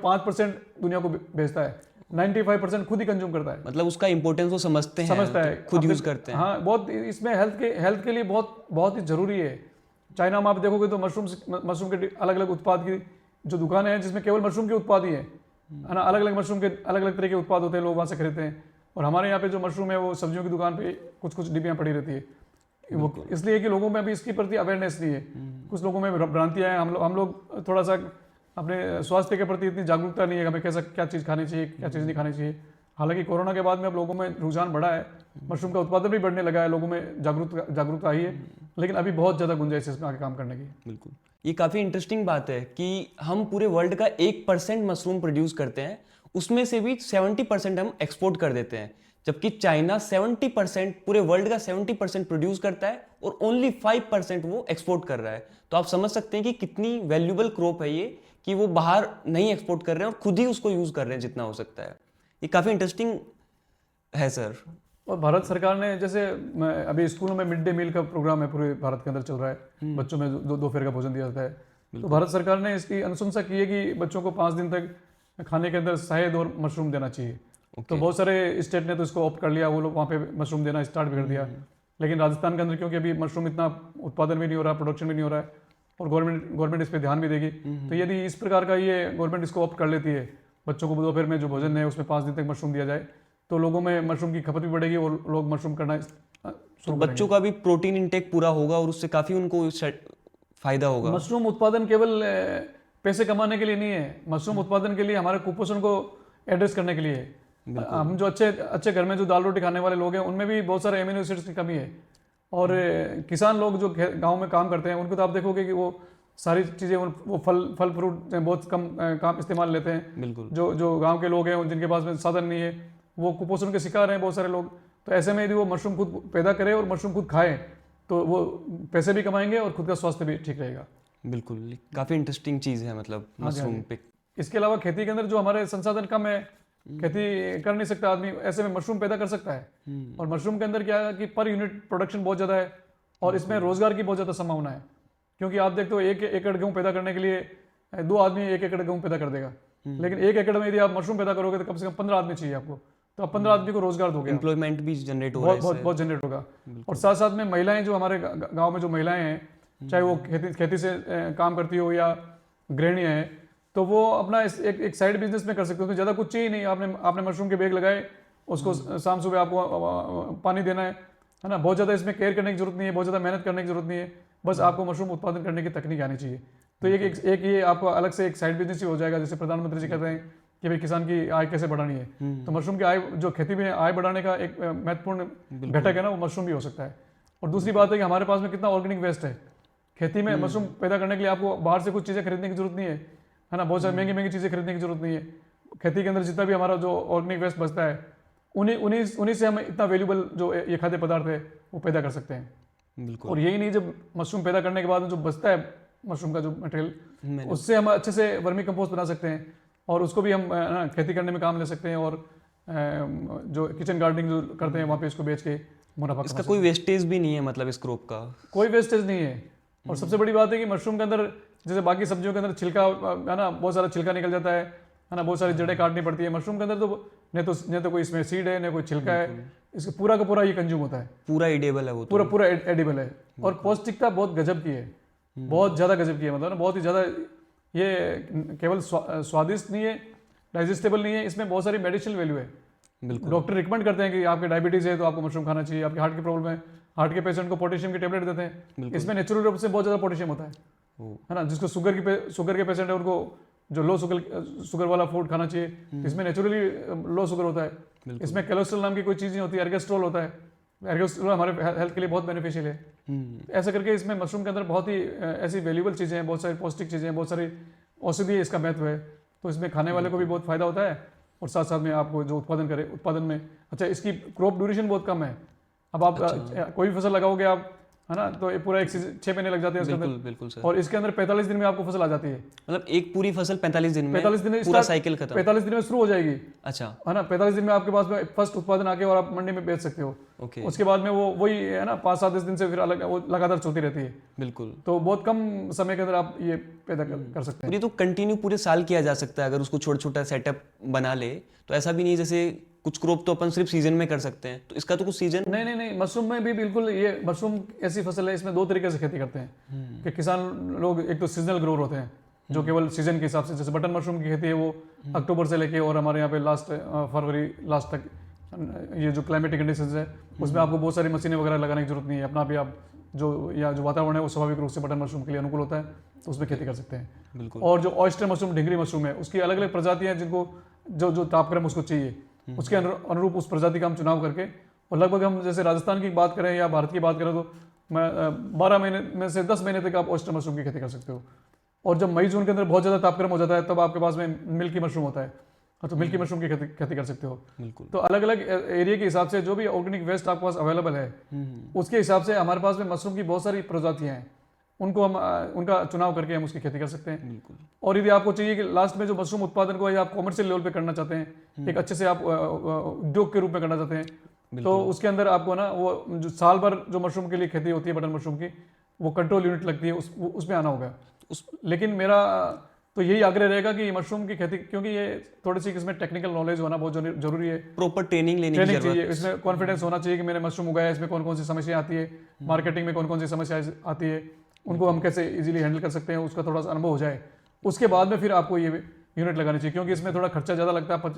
5% दुनिया को भेजता है, 95% खुद ही कंज्यूम करता है। मतलब उसका इंपॉर्टेंस वो समझता है, तो खुद आप यूज करते हैं। हाँ, बहुत इसमें हेल्थ के लिए बहुत ही जरूरी है। चाइना में आप देखोगे तो मशरूम के अलग अलग उत्पाद की जो दुकानें हैं जिसमें केवल मशरूम के उत्पाद ही है ना, अलग अलग मशरूम के अलग अलग तरह के उत्पाद होते हैं, लोग वहाँ से खरीदते हैं। और हमारे यहाँ पे जो मशरूम है वो सब्जियों की दुकान पे कुछ डिब्बियाँ पड़ी रहती है, वो इसलिए कि लोगों में अभी इसके प्रति अवेयरनेस नहीं है। कुछ लोगों में भ्रांतियाँ हैं। हम लोग थोड़ा सा अपने स्वास्थ्य के प्रति इतनी जागरूकता नहीं है, हमें क्या चीज़ खानी चाहिए, क्या चीज़ नहीं खानी चाहिए। हालांकि कोरोना के बाद में अब लोगों में रुझान बढ़ा है, मशरूम का उत्पादन भी बढ़ने लगा है, लोगों में जागरूकता आई है, लेकिन अभी बहुत ज़्यादा गुंजाइश है इसमें आगे काम करने की। बिल्कुल। ये काफ़ी इंटरेस्टिंग बात है कि हम पूरे वर्ल्ड का 1% मशरूम प्रोड्यूस करते हैं, उसमें से भी 70% हम एक्सपोर्ट कर देते हैं, जबकि चाइना 70% पूरे वर्ल्ड का 70% प्रोड्यूस करता है और ओनली 5% वो एक्सपोर्ट कर रहा है। तो आप समझ सकते हैं कि कितनी वैल्यूबल क्रॉप है ये, कि वो बाहर नहीं एक्सपोर्ट कर रहे हैं और खुद ही उसको यूज़ कर रहे हैं जितना हो सकता है। ये काफ़ी इंटरेस्टिंग है सर। और भारत सरकार ने जैसे अभी स्कूलों में मिड डे मील का प्रोग्राम है, पूरे भारत के अंदर चल रहा है, बच्चों में दोपहर का भोजन दिया जाता है। तो भारत सरकार ने इसकी अनुशंसा की है कि बच्चों को 5 दिन तक खाने के अंदर शहद और मशरूम देना चाहिए। तो बहुत सारे स्टेट ने तो इसको ऑप्ट कर लिया, वो लोग वहाँ पे मशरूम देना स्टार्ट भी कर दिया। लेकिन राजस्थान के अंदर क्योंकि अभी मशरूम इतना उत्पादन भी नहीं हो रहा, प्रोडक्शन भी नहीं हो रहा है, और गवर्नमेंट इस पर ध्यान भी देगी, तो यदि इस प्रकार का ये गवर्नमेंट इसको ऑप्ट कर लेती है, बच्चों को दोपहर में जो भोजन है उसमें 5 दिन तक मशरूम दिया जाए, तो लोगों में मशरूम की खपत भी बढ़ेगी और लोग मशरूम करना तो बच्चों का भी प्रोटीन इंटेक पूरा होगा और उससे काफ़ी उनको फायदा होगा। मशरूम उत्पादन केवल पैसे कमाने के लिए नहीं है, मशरूम उत्पादन के लिए हमारे कुपोषण को एड्रेस करने के लिए है। हम जो अच्छे घर में जो दाल रोटी खाने वाले लोग हैं उनमें भी बहुत सारे एमिनो एसिड्स की कमी है। और किसान लोग जो गांव में काम करते हैं उनको तो आप देखोगे कि वो सारी चीज़ें, वो फल फ्रूट बहुत कम काम इस्तेमाल लेते हैं। बिल्कुल। जो गांव के लोग हैं जिनके पास में साधन नहीं है, वो कुपोषण के शिकार हैं बहुत सारे लोग। तो ऐसे में यदि वो मशरूम खुद पैदा करे और मशरूम खुद खाए तो वो पैसे भी कमाएंगे और खुद का स्वास्थ्य भी ठीक रहेगा। बिल्कुल, काफ़ी इंटरेस्टिंग चीज़ है मतलब हाँ जी, हाँ मशरूम जी। पे। इसके अलावा खेती के अंदर जो हमारे संसाधन कम है, खेती कर नहीं सकता आदमी, ऐसे में मशरूम पैदा कर सकता है। और मशरूम के अंदर क्या है कि पर यूनिट प्रोडक्शन बहुत ज़्यादा है और इसमें रोजगार की बहुत ज़्यादा संभावना है। क्योंकि आप देखते हो 1 एकड़ गेहूँ पैदा करने के लिए 2 आदमी 1 एकड़ गेहूँ पैदा कर देगा, लेकिन 1 एकड़ में यदि आप मशरूम पैदा करोगे तो कम से कम 15 आदमी चाहिए आपको, तो आप 15 आदमी को रोजगार दोगे आप। एम्प्लॉयमेंट भी जनरेट हो रहा बहुत है बहुत बहुत जनरेट होगा। और साथ साथ में महिलाएं जो हमारे गांव में जो महिलाएं हैं, चाहे वो खेती से काम करती हो या गृहिणियां हैं, तो वो अपना एक साइड बिजनेस में कर सकते हो। तो ज़्यादा कुछ चाहिए नहीं, आपने मशरूम के बेग लगाए, उसको शाम सुबह आपको पानी देना है ना। बहुत ज़्यादा इसमें केयर करने की जरूरत नहीं है, बहुत ज़्यादा मेहनत करने की जरूरत नहीं है, बस आपको मशरूम उत्पादन करने की तकनीक आनी चाहिए। तो एक ये आपको अलग से एक साइड बिजनेस ही हो जाएगा। जैसे प्रधानमंत्री जी कहते हैं कि भाई किसान की आय कैसे बढ़ानी है, तो मशरूम की आय, जो खेती में आय बढ़ाने का एक महत्वपूर्ण घटक है ना, वो मशरूम भी हो सकता है। और दूसरी बात है कि हमारे पास में कितना ऑर्गेनिक वेस्ट है खेती में। मशरूम पैदा करने के लिए आपको बाहर से कुछ चीज़ें खरीदने की जरूरत नहीं है ना, बहुत सारी महंगी महंगी चीज़ें खरीदने की जरूरत नहीं है। खेती के अंदर जितना भी हमारा जो ऑर्गेनिक वेस्ट बचता है, उन्हीं से हम इतना वैल्यूबल जो ये खाद्य पदार्थ है वो पैदा कर सकते हैं। बिल्कुल। और यही नहीं, जब मशरूम पैदा करने के बाद जो बचता है मशरूम का जो मटेरियल, उससे हम अच्छे से वर्मी कंपोस्ट बना सकते हैं और उसको भी हम ना खेती करने में काम ले सकते हैं। और जो किचन गार्डनिंग जो करते हैं वहाँ पे इसको बेच के मुनाफा इसका कोई वेस्टेज भी नहीं है मतलब इस क्रॉप का? कोई वेस्टेज नहीं है। और सबसे बड़ी बात है कि मशरूम के अंदर, जैसे बाकी सब्जियों के अंदर छिलका है ना, बहुत सारा छिलका निकल जाता है ना, बहुत सारी जड़ें काटनी पड़ती है। मशरूम के अंदर तो नहीं तो कोई इसमें सीड है, नहीं कोई छिलका है, इसका पूरा का पूरा ये कंज्यूम होता है, पूरा एडिबल है वो तो। पूरा एडिबल है। और पौष्टिकता बहुत गजब की है, बहुत ज़्यादा गजब की है, मतलब ना बहुत ही ज़्यादा। ये केवल स्वादिष्ट नहीं है, डाइजेस्टेबल नहीं है, इसमें बहुत सारी मेडिसिनल वैल्यू है। बिल्कुल। डॉक्टर रिकमेंड करते हैं कि आपके डायबिटीज़ है तो आपको मशरूम खाना चाहिए, आपके हार्ट की प्रॉब्लम है, हार्ट के पेशेंट को पोटेशियम की टेबलेट देते हैं, इसमें नेचुरल रूप से बहुत ज़्यादा पोटेशियम होता है ना। जिसको शुगर के पेशेंट है उनको जो लो शुगर वाला फूड खाना चाहिए, इसमें नेचुरली लो शुगर होता है। इसमें कोलेस्ट्रॉल नाम की कोई चीज़ नहीं होती, एर्गोस्ट्रोल होता है। एर्गोस्ट्रोल हमारे हेल्थ के लिए बहुत बेनिफिशियल है। ऐसा करके इसमें मशरूम के अंदर बहुत ही ऐसी वैल्यूबल चीज़ें हैं, बहुत सारी पौष्टिक चीज़ें हैं, बहुत सारी औषधि इसका महत्व है। तो इसमें खाने वाले को भी बहुत फायदा होता है और साथ साथ में आपको जो उत्पादन में, अच्छा इसकी क्रॉप ड्यूरेशन बहुत कम है। अब आप कोई भी फसल लगाओगे आप, है ना, तो ये पूरा 6 महीने लग जाते हैं इसके अंदर। बिल्कुल सर। और इसके अंदर 45 दिन में आपको फसल आ जाती है। मतलब एक पूरी फसल 45 दिन में 45 दिन में पूरा साइकिल खत्म। 45 दिन में शुरू हो जाएगी, अच्छा, है ना। 45 दिन में आपके पास में फर्स्ट उत्पादन आके और आप मंडी में बेच सकते हो। ओके। उसके बाद में वो वही है ना 5-7 दिन से फिर अलग वो लगातार चलती रहती है। बिल्कुल। तो बहुत कम समय के अंदर आप ये पैदा कर सकते हैं। ये तो कंटिन्यू पूरे साल किया जा सकता है अगर उसको छोटा छोटा सेटअप बना ले तो। ऐसा भी नहीं जैसे कुछ क्रॉप तो अपन सिर्फ सीजन में कर सकते हैं, तो इसका तो कुछ सीजन नहीं, मशरूम में भी बिल्कुल, ये मशरूम ऐसी फसल है, इसमें 2 तरीके से खेती करते हैं कि किसान लोग एक तो सीजनल ग्रोअर होते हैं जो केवल सीजन के हिसाब से, जैसे बटन मशरूम की खेती है वो अक्टूबर से लेके और हमारे यहाँ पे लास्ट फरवरी लास्ट तक, ये जो क्लाइमेटिक कंडीशंस है उसमें आपको बहुत सारी मशीनें वगैरह लगाने की जरूरत नहीं है। अपना भी आप जो वातावरण है वो स्वाभाविक रूप से बटन मशरूम के लिए अनुकूल होता है, तो उसमें खेती कर सकते हैं। बिल्कुल। और जो ऑयस्टर मशरूम, ढिंगरी मशरूम है, उसकी अलग अलग प्रजातियां हैं जिनको जो तापक्रम उसको चाहिए, उसके अनुरूप उस प्रजाति का हम चुनाव करके, और लगभग हम जैसे राजस्थान की बात करें या भारत की बात करें तो 12 महीने में से 10 महीने तक आप ऑयस्टर मशरूम की खेती कर सकते हो। और जब मई जून के अंदर बहुत ज़्यादा तापक्रम हो जाता है तब आपके पास में मिल्की मशरूम होता है, तो मिल्की मशरूम की खेती कर सकते हो। बिल्कुल। तो अलग अलग एरिया के हिसाब से जो भी ऑर्गेनिक वेस्ट आपके पास अवेलेबल है उसके हिसाब से हमारे पास में मशरूम की बहुत सारी प्रजातियां हैं, उनको हम उनका चुनाव करके हम उसकी खेती कर सकते हैं। बिल्कुल। और यदि आपको चाहिए कि लास्ट में जो मशरूम उत्पादन को या आप कॉमर्शियल लेवल पे करना चाहते हैं, एक अच्छे से आप उद्योग के रूप में करना चाहते हैं, तो उसके अंदर आपको ना वो जो साल भर जो मशरूम के लिए खेती होती है बटन मशरूम की, वो कंट्रोल यूनिट लगती है, उसमें आना होगा। लेकिन मेरा तो यही आग्रह रहेगा कि मशरूम की खेती, क्योंकि ये थोड़ी सी इसमें टेक्निकल नॉलेज होना बहुत जरूरी है, प्रॉपर ट्रेनिंग लेने की जरूरत चाहिए, इसमें कॉन्फिडेंस होना चाहिए कि मैंने मशरूम उगाया, इसमें कौन कौन सी समस्या आती है, मार्केटिंग में कौन कौन सी समस्या आती है, उनको हम कैसे इजीली हैंडल कर सकते हैं, उसका थोड़ा सा अनुभव हो जाए, उसके बाद में फिर आपको ये यूनिट लगानी चाहिए। क्योंकि इसमें थोड़ा खर्चा ज़्यादा लगता है,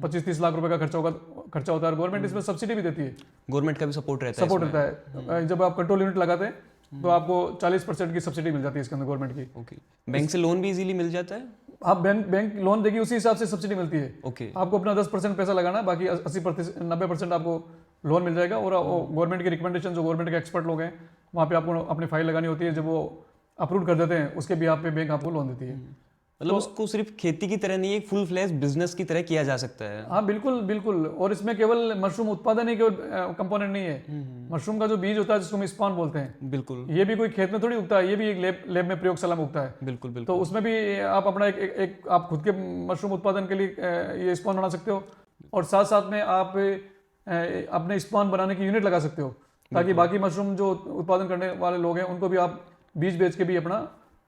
25-30 लाख रुपए का खर्चा होता है, और गवर्नमेंट इसमें सब्सिडी भी देती है, गवर्नमेंट का भी सपोर्ट रहता है। जब आप कंट्रोल यूनिट लगाते हैं तो आपको 40% की सब्सिडी मिल जाती है इसके अंदर गवर्नमेंट की। ओके। बैंक से लोन भी इजीली मिल जाता है? आप बैंक लोन देगी उसी हिसाब से सब्सिडी मिलती है। ओके। आपको अपना 10% पैसा लगाना है, बाकी 80% 90% आपको लोन मिल जाएगा। और गवर्नमेंट की रिकमेंडेशन, जो गवर्नमेंट के एक्सपर्ट लोग हैं, वहाँ पे आपको अपनी फाइल लगानी होती है, जब वो अप्रूव कर देते हैं उसके भी आप पे बैंक आपको लोन देती है। मतलब उसको सिर्फ खेती की तरह नहीं, एक फुल फ्लैश बिजनेस की तरह किया जा सकता है। हाँ बिल्कुल बिल्कुल। और इसमें केवल मशरूम उत्पादन ही केवल कंपोनेंट नहीं है। मशरूम का जो बीज होता है जिसको हम स्पॉन बोलते हैं, बिल्कुल ये भी कोई खेत में थोड़ी उगता है, ये भी एक लेब में प्रयोगशाला में उगता है। बिल्कुल तो बिल्कुल। उसमें भी आप अपना एक आप खुद के मशरूम उत्पादन के लिए ये स्पॉन बना सकते हो, और साथ साथ में आप अपने स्पॉन बनाने की यूनिट लगा सकते हो, ताकि बाकी मशरूम जो उत्पादन करने वाले लोग हैं उनको भी आप बीज बेच के भी अपना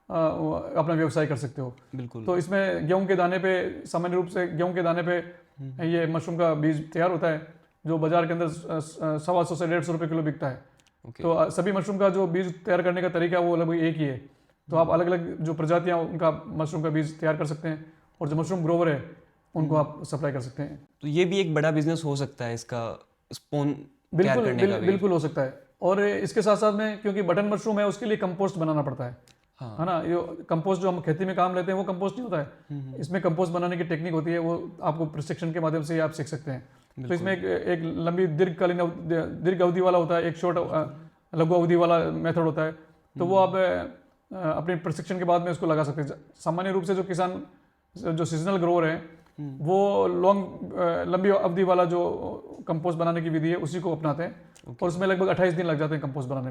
व्यवसाय कर सकते हो। बिल्कुल। तो इसमें गेहूं के दाने पे, सामान्य रूप से गेहूं के दाने पे ये मशरूम का बीज तैयार होता है, जो बाजार के अंदर 125 से 150 रुपये किलो बिकता है। ओके। तो सभी मशरूम का जो बीज तैयार करने का तरीका वो लगभग एक ही है। तो आप अलग अलग जो प्रजातियां उनका मशरूम का बीज तैयार कर सकते हैं, और जो मशरूम ग्रोवर है उनको आप सप्लाई कर सकते हैं। तो ये भी एक बड़ा बिजनेस हो सकता है इसका, स्पोन तैयार बिल्कुल करने का भी। बिल्कुल हो सकता है। और इसके साथ साथ में क्योंकि बटन मशरूम है, उसके लिए कंपोस्ट बनाना पड़ता है, हाँ। है ना। ये कंपोस्ट जो हम खेती में काम लेते हैं वो कंपोस्ट नहीं होता है। इसमें कंपोस्ट बनाने की टेक्निक होती है, वो आपको प्रशिक्षण के माध्यम से आप सीख सकते हैं। तो इसमें एक लंबी दीर्घकालीन दीर्घ अवधि वाला होता है, एक शॉर्ट लघु अवधि वाला मेथड होता है। तो वो आप अपने प्रशिक्षण के बाद में उसको लगा सकते हैं। सामान्य रूप से जो किसान जो सीजनल ग्रोअर है वो लंबी अवधि वाला जो कंपोस्ट बनाने की विधि है उसी को अपनाते हैं, और उसमें लगभग 28 दिन लग जाते हैं कंपोस्ट बनाने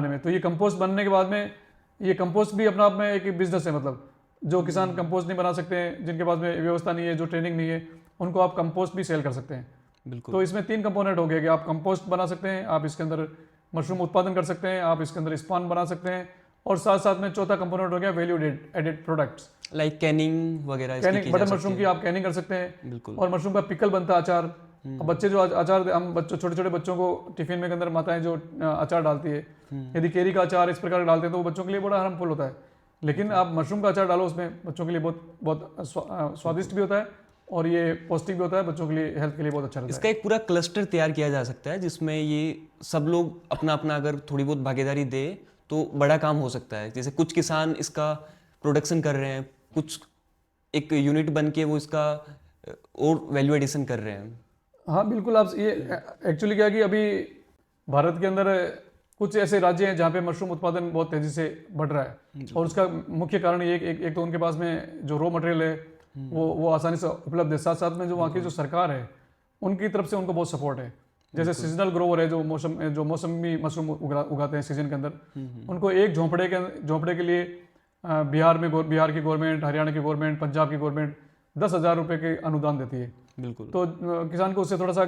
में। तो ये कंपोस्ट बनने के बाद में, ये कंपोस्ट भी अपना आप में एक बिजनेस है। मतलब जो किसान कंपोस्ट नहीं बना सकते हैं, जिनके पास में व्यवस्था नहीं है, जो ट्रेनिंग नहीं है, उनको आप कंपोस्ट भी सेल कर सकते हैं। बिल्कुल। तो इसमें 3 कंपोनेंट हो गए कि आप कंपोस्ट बना सकते हैं, आप इसके अंदर मशरूम उत्पादन कर सकते हैं, आप इसके अंदर स्पॉन बना सकते हैं, और साथ साथ में चौथा कंपोनेंट हो गया value added products, like canning वगैरह इसकी कैनिंग। की जा बटन सकती मशरूम की आप कैनिंग कर सकते हैं, है। बिल्कुल। और मशरूम का पिकल बनता है, अचार। अब बच्चे जो अचार, हम बच्चों छोटे छोटे बच्चों को टिफिन में के अंदर माताएं जो अचार डालती है, यदि केरी का अचार इस प्रकार डालते हैं तो वो बच्चों के लिए बड़ा हार्मफुल होता है। लेकिन आप मशरूम का अचार डालो उसमें, बच्चों के लिए बहुत बहुत स्वादिष्ट भी होता है, और ये पौष्टिक भी होता है, बच्चों के लिए हेल्थ के लिए बहुत अच्छा रहता है। इसका एक पूरा क्लस्टर तैयार किया जा सकता है, जिसमें ये सब लोग अपना अपना अगर थोड़ी बहुत भागीदारी दे तो बड़ा काम हो सकता है। जैसे कुछ किसान इसका प्रोडक्शन कर रहे हैं, कुछ एक यूनिट बन के वो इसका और वैल्यू एडिशन कर रहे हैं। हाँ बिल्कुल। आप ये एक्चुअली क्या है कि अभी भारत के अंदर कुछ ऐसे राज्य हैं जहाँ पे मशरूम उत्पादन बहुत तेजी से बढ़ रहा है, और उसका मुख्य कारण ये एक तो उनके पास में जो रॉ मटेरियल है वो आसानी से उपलब्ध है, साथ साथ में जो वहाँ की जो सरकार है उनकी तरफ से उनको बहुत सपोर्ट है। जैसे सीजनल ग्रोवर है जो मौसमी मशरूम उगाते हैं सीजन के अंदर, उनको एक झोंपड़े के लिए बिहार की गवर्नमेंट, हरियाणा की गवर्नमेंट, पंजाब की गवर्नमेंट 10,000 रुपये के अनुदान देती है। बिल्कुल। तो किसान को उससे थोड़ा सा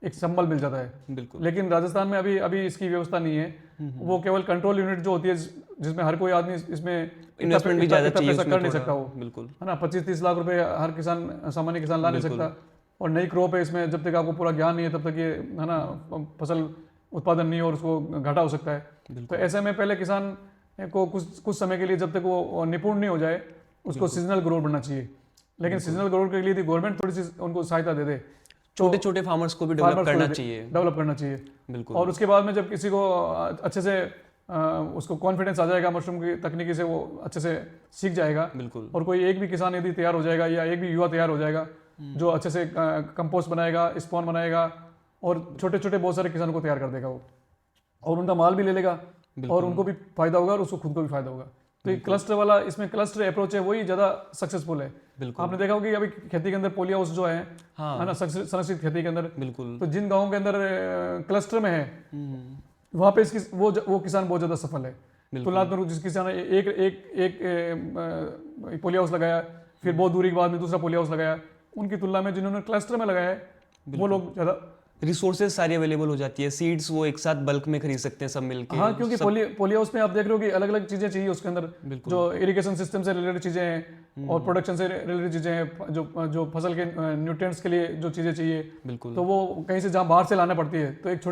एक संबल मिल जाता है। बिल्कुल। लेकिन राजस्थान में अभी इसकी व्यवस्था नहीं है। वो केवल कंट्रोल यूनिट जो होती है, जिसमें हर कोई आदमी इसमें इन्वेस्टमेंट भी ज़्यादा चाहिए पैसा उसमें कर नहीं थोड़ा। सकता वो, बिल्कुल। है ना। 25-30 लाख रुपए हर सामान्य किसान ला नहीं सकता। और नई क्रॉप है, इसमें जब तक आपको पूरा ज्ञान नहीं है तब तक ये, है ना, फसल उत्पादन नहीं हो और उसको घाटा हो सकता है। तो ऐसे में पहले किसान को कुछ समय के लिए, जब तक वो निपुण नहीं हो जाए, उसको सीजनल ग्रोवर बनना चाहिए। लेकिन सीजनल ग्रोवर के लिए गवर्नमेंट थोड़ी सी उनको सहायता दे दे, छोटे छोटे फार्मर्स को भी डेवलप करना चाहिए। बिल्कुल। और उसके बाद में जब किसी को अच्छे से उसको कॉन्फिडेंस आ जाएगा, मशरूम की तकनीकी से वो अच्छे से सीख जाएगा। बिल्कुल। और कोई एक भी किसान यदि तैयार हो जाएगा, या एक भी युवा तैयार हो जाएगा जो अच्छे से कंपोस्ट बनाएगा, स्पॉन बनाएगा, और छोटे छोटे बहुत सारे किसानों को तैयार कर देगा वो, और उनका माल भी ले लेगा, और उनको भी फायदा होगा और उसको खुद को भी फायदा होगा। तो ये क्लस्टर वाला, इसमें क्लस्टर अप्रोच है, वही ज़्यादा सक्सेसफुल है। बिल्कुल। आपने देखा होगा कि अभी खेती के अंदर पोली हाउस जो है, है ना, संरक्षित खेती के अंदर, बिल्कुल। तो जिन गाँवों के अंदर क्लस्टर में है वहाँ पे वो किसान बहुत ज़्यादा सफल है। तुलनात्मक रूप जिस किसान ने एक पोली हाउस लगाया, फिर बहुत दूरी के बाद में दूसरा पोली हाउस लगाया, उनकी तुलना में जिन्होंने क्लस्टर में लगाया है वो लोग ज़्यादा, रिसोर्सेज सारी अवेलेबल हो जाती है, सीड्स वो एक साथ बल्क में खरीद सकते हैं सब मिलके। हाँ, क्योंकि पोली हाउस में आप देख रहे हो कि अलग अलग चीज़ें चाहिए उसके अंदर, जो इरिगेशन सिस्टम से रिलेटेड चीज़ें हैं और प्रोडक्शन से रिलेटेड चीज़ें हैं, जो फसल के न्यूट्रिएंट्स के लिए जो चीज़ें चाहिए, बिल्कुल, तो वो कहीं से जहाँ बाहर से लाना पड़ती है। तो एक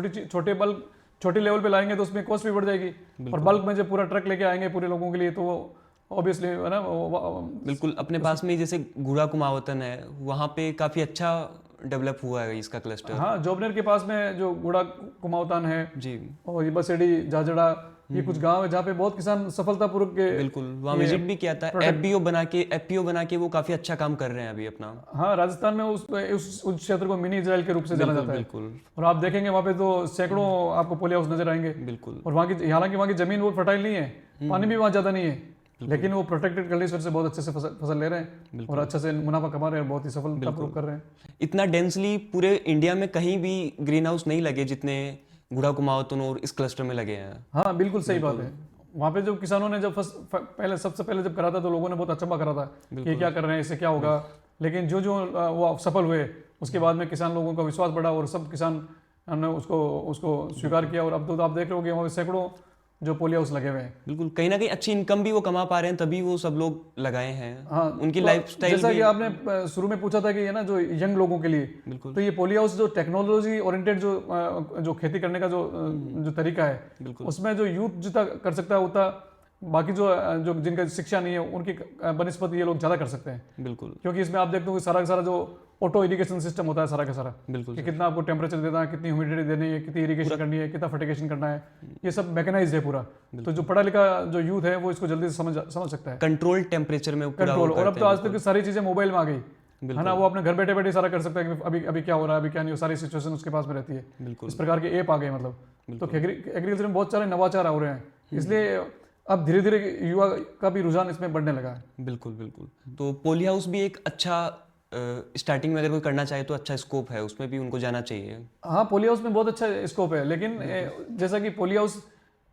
छोटे लेवल पे लाएंगे तो उसमें कॉस्ट भी बढ़ जाएगी, और बल्क में जब पूरा ट्रक लेके आएंगे पूरे लोगों के लिए तो वो ऑब्वियसली, है ना, बिल्कुल। अपने पास में जैसे गुड़ा कुमावतन है, वहाँ पे काफ़ी अच्छा डेवलप हुआ है इसका क्लस्टर। हाँ, जोबनेर के पास में जो गुड़ा कुमावतान है जी, और ये बसेड़ी, जाजड़ा, ये कुछ गांव है जहाँ पे बहुत किसान सफलतापूर्वक के, बिल्कुल, वहाँ विजिट भी किया था। एफपीओ बना के वो काफी अच्छा काम कर रहे हैं अभी अपना। हाँ, राजस्थान में उस क्षेत्र को मिनी इजराइल के रूप से जाना जाता है। बिल्कुल। और आप देखेंगे वहाँ पे तो सैकड़ों आपको पोली हाउस नजर आएंगे। बिल्कुल। और हालांकि वहाँ की जमीन वो फर्टाइल नहीं है, पानी भी वहाँ ज्यादा नहीं है, लेकिन वो प्रोटेक्टेड करने की वजह से बहुत अच्छे से फसल ले रहे हैं और अच्छा से मुनाफा कमा रहे हैं, बहुत ही सफलतापूर्वक कर रहे हैं। इतना डेंसली पूरे इंडिया में कहीं भी ग्रीन हाउस नहीं लगे जितने गुड़ा कुमाऊं और इस क्लस्टर में लगे हैं। हाँ बिल्कुल सही बात है। वहाँ पे जो किसानों ने जब सबसे पहले जब करा था तो लोगों ने बहुत अचंभा करा था कि क्या कर रहे हैं, इससे क्या होगा। लेकिन जो वो सफल हुए उसके बाद में किसान लोगों का विश्वास बढ़ा और सब किसान ने उसको स्वीकार किया। और अब तो आप देख रहे हो कि वहाँ पे सैकड़ों जो पोली हाउस लगे हुए हैं। बिल्कुल, कहीं ना कहीं अच्छी इनकम भी वो कमा पा रहे हैं, तभी वो सब लोग लगाए हैं। हाँ, उनकी तो लाइफस्टाइल जैसा कि आपने शुरू में पूछा था कि ये ना जो यंग लोगों के लिए, तो ये पोली हाउस जो टेक्नोलॉजी ओरिएंटेड जो खेती करने का जो तरीका है, उसमें जो यूथ जितना कर सकता है उतना बाकी जो जिनका शिक्षा नहीं है उनकी बनिस्पत ये लोग ज़्यादा कर सकते हैं। बिल्कुल, क्योंकि इसमें आप देखते हो कि सारा का सारा जो ऑटो इरिगेशन सिस्टम होता है सारा का सारा, बिल्कुल कि कितना आपको टेम्परेचर देना है, कितनी ह्यूमिडिटी देनी है, कितनी इरिगेशन करनी है, कितना फर्टिगेशन करना है, ये सब मैकेनाइज्ड है पूरा। तो जो पढ़ा लिखा जो यूथ है वो इसको जल्दी से समझ सकता है। कंट्रोल टेम्परेचर में पूरा कंट्रोल, और अब तो आज तक की सारी चीज़ें मोबाइल में आ गई है ना। वो अपने घर बैठे बैठे सारा कर सकता है कि अभी क्या हो रहा है, अभी क्या नहीं, सारी सिचुएशन उसके पास में रहती है। बिल्कुल, इस प्रकार के ऐप आ गए मतलब। तो एग्रीकल्चर में बहुत सारे नवाचार हो रहे हैं, इसलिए अब धीरे धीरे युवा का भी रुझान इसमें बढ़ने लगा है। बिल्कुल बिल्कुल। तो पोली हाउस भी एक अच्छा स्टार्टिंग में अगर कोई करना चाहे तो अच्छा स्कोप है, उसमें भी उनको जाना चाहिए। हाँ, पोली हाउस में बहुत अच्छा स्कोप है, लेकिन जैसा कि पोली हाउस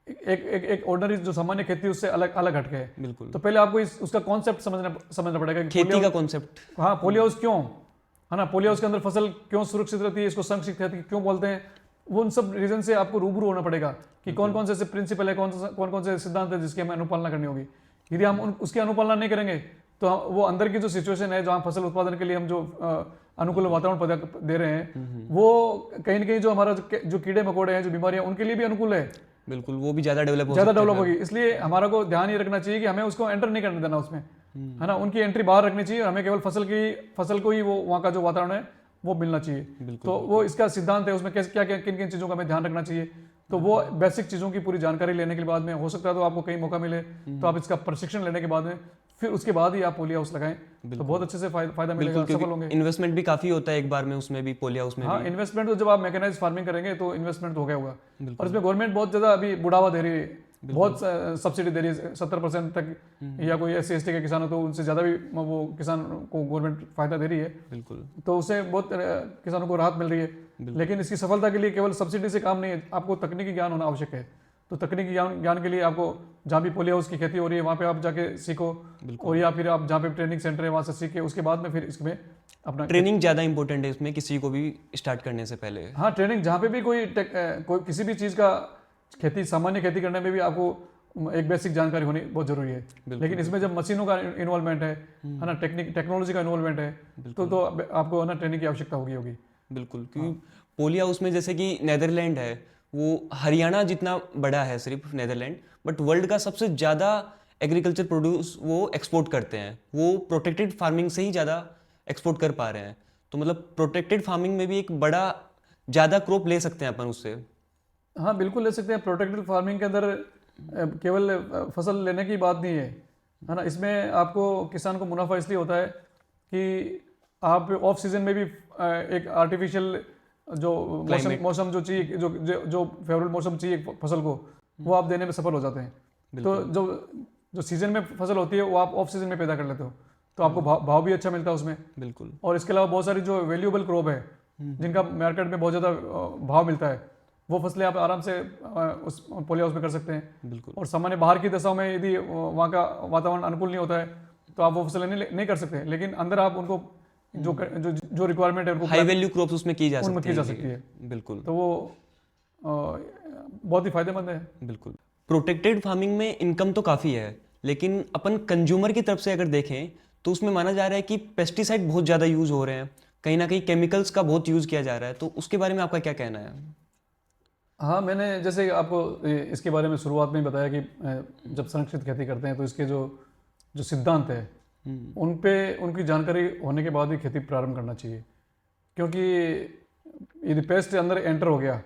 एक ऑर्डिनरी जो सामान्य खेती उससे अलग हटके है। बिल्कुल, तो पहले आपको उसका कॉन्सेप्ट समझना पड़ेगा कि खेती का कॉन्सेप्ट। हाँ, पोली हाउस क्यों है ना, पोली हाउस के अंदर फसल क्यों सुरक्षित रहती है, इसको संरक्षित खेती क्यों बोलते हैं, वो उन सब रीजन से आपको रूबरू होना पड़ेगा कि कौन कौन से ऐसे प्रिंसिपल है, कौन कौन से सिद्धांत है जिसकी हमें अनुपालना करनी होगी। यदि हम उसकी अनुपालना नहीं करेंगे तो वो अंदर की जो सिचुएशन है जहाँ फसल उत्पादन के लिए हम जो अनुकूल वातावरण दे रहे हैं वो कहीं ना कहीं जो हमारा जो कीड़े मकोड़े हैं, जो बीमारियां, उनके लिए भी अनुकूल है। बिल्कुल, वो भी ज़्यादा डेवलप होगी। इसलिए हमारा को ध्यान ये रखना चाहिए कि हमें उसको एंटर नहीं करने देना उसमें, है ना। उनकी एंट्री बाहर रखनी चाहिए, हमें केवल फसल को ही वो वहाँ का जो वातावरण है वो मिलना चाहिए। तो वो इसका सिद्धांत है, उसमें क्या किन किन चीज़ों का हमें ध्यान रखना चाहिए। तो वो बेसिक चीज़ों की पूरी जानकारी लेने के बाद में हो सकता है तो आपको कहीं मौका मिले तो आप इसका प्रशिक्षण लेने के बाद में फिर उसके बाद ही आप पोली हाउस लगाएं तो बहुत अच्छे से फायदा मिलेगा, सफल होंगे। इन्वेस्टमेंट भी काफी होता है एक बार में उसमें भी, पोली हाउस में। हाँ, इन्वेस्टमेंट तो जब आप मैकेनाइज्ड फार्मिंग करेंगे तो इन्वेस्टमेंट तो हो गया होगा। और इसमें गवर्नमेंट बहुत ज़्यादा अभी बढ़ावा दे रही है, बहुत सब्सिडी दे रही है 70% तक, या कोई SC ST के किसान हो तो उनसे ज़्यादा भी वो किसान को गवर्नमेंट फायदा दे रही है। बिल्कुल, तो उससे बहुत किसानों को राहत मिल रही है। लेकिन इसकी सफलता के लिए केवल सब्सिडी से काम नहीं है, आपको तकनीकी ज्ञान होना आवश्यक है। तो तकनीकी ज्ञान के लिए आपको जहाँ भी पोली हाउस की खेती हो रही है वहाँ पे आप जाके सीखो, और या फिर आप जहाँ पे ट्रेनिंग सेंटर है वहाँ से सीख के उसके बाद में फिर इसमें अपना ट्रेनिंग ज़्यादा इंपॉर्टेंट है इसमें, किसी को भी स्टार्ट करने से पहले। हाँ, ट्रेनिंग जहाँ पे भी कोई किसी भी चीज़ का सामान्य खेती करने में भी आपको एक बेसिक जानकारी होनी बहुत जरूरी है। लेकिन इसमें जब मशीनों का इन्वॉल्वमेंट है ना, टेक्नोलॉजी का इन्वॉल्वमेंट है तो आपको ना ट्रेनिंग की आवश्यकता होगी। बिल्कुल, क्योंकि पोली हाउस में जैसे कि नेदरलैंड है, वो हरियाणा जितना बड़ा है सिर्फ नेदरलैंड, बट वर्ल्ड का सबसे ज़्यादा एग्रीकल्चर प्रोड्यूस वो एक्सपोर्ट करते हैं। वो प्रोटेक्टेड फार्मिंग से ही ज़्यादा एक्सपोर्ट कर पा रहे हैं। तो मतलब प्रोटेक्टेड फार्मिंग में भी एक बड़ा ज़्यादा क्रॉप ले सकते हैं अपन उससे। हाँ बिल्कुल ले सकते हैं। प्रोटेक्टेड फार्मिंग के अंदर केवल फसल लेने की बात नहीं है ना, इसमें आपको किसान को मुनाफा इसलिए होता है कि आप ऑफ सीजन में भी एक आर्टिफिशियल जो मौसम जो चाहिए, जो फेवरेबल मौसम चाहिए फसल को, वो आप देने में सफल हो जाते हैं। तो जो सीजन में फसल होती है वो आप ऑफ सीजन में पैदा कर लेते हो, तो आपको भाव भी अच्छा मिलता है उसमें। बिल्कुल, और इसके अलावा बहुत सारी जो वैल्यूएबल क्रॉप है जिनका मार्केट में बहुत ज़्यादा भाव मिलता है, वो फसलें आप आराम से उस पोली हाउस में कर सकते हैं। बिल्कुल, और सामान्य बाहर की दशाओं में यदि वहाँ का वातावरण अनुकूल नहीं होता है तो आप वो फसलें नहीं कर सकते। लेकिन अंदर आप उनको जो रिक्वायरमेंट है उनको हाई वैल्यू क्रॉप्स उसमें की जा सकती है। बिल्कुल, तो वो बहुत ही फायदेमंद है। बिल्कुल। प्रोटेक्टेड फार्मिंग में इनकम तो काफ़ी है, लेकिन अपन कंज्यूमर की तरफ से अगर देखें तो उसमें माना जा रहा है कि पेस्टिसाइड बहुत ज़्यादा यूज़ हो रहे हैं, कहीं ना कहीं केमिकल्स का बहुत यूज़ किया जा रहा है। तो उसके बारे में आपका क्या कहना है? हाँ, मैंने जैसे आपको इसके बारे में शुरुआत में बताया कि जब संरक्षित खेती करते हैं तो इसके जो सिद्धांत है उनकी जानकारी होने के बाद ही खेती प्रारंभ करना चाहिए। क्योंकि यदि पेस्ट अंदर एंटर हो गया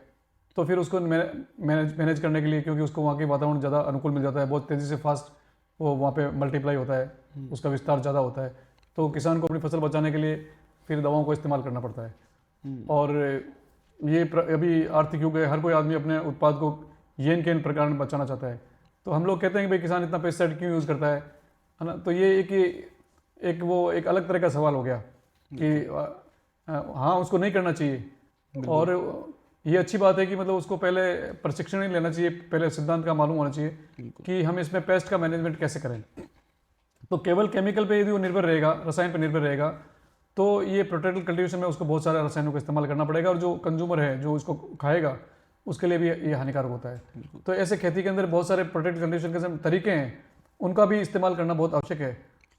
तो फिर उसको मैनेज करने के लिए, क्योंकि उसको वहाँ के वातावरण ज़्यादा अनुकूल मिल जाता है, बहुत तेज़ी से फास्ट वो वहाँ पे मल्टीप्लाई होता है, उसका विस्तार ज़्यादा होता है, तो किसान को अपनी फसल बचाने के लिए फिर दवाओं को इस्तेमाल करना पड़ता है। और ये अभी आर्थिक युग है, हर कोई आदमी अपने उत्पाद को येन केन प्रकार में बचाना चाहता है। तो हम लोग कहते हैं कि भाई किसान इतना पेस्टिसाइड क्यों यूज़ करता है ना। तो ये एक अलग तरह का सवाल हो गया कि हाँ उसको नहीं करना चाहिए। और ये अच्छी बात है कि मतलब उसको पहले प्रशिक्षण ही लेना चाहिए, पहले सिद्धांत का मालूम होना चाहिए कि हम इसमें पेस्ट का मैनेजमेंट कैसे करें। तो केवल केमिकल पे यदि वो निर्भर रहेगा, रसायन पे निर्भर रहेगा, तो ये प्रोटेक्टेड कल्टीवेशन में उसको बहुत सारे रसायनों का इस्तेमाल करना पड़ेगा, और जो कंज्यूमर है जो उसको खाएगा उसके लिए भी ये हानिकारक होता है। तो ऐसे खेती के अंदर बहुत सारे प्रोटेक्टेड कल्टीवेशन के तरीके हैं, उनका भी इस्तेमाल करना बहुत आवश्यक है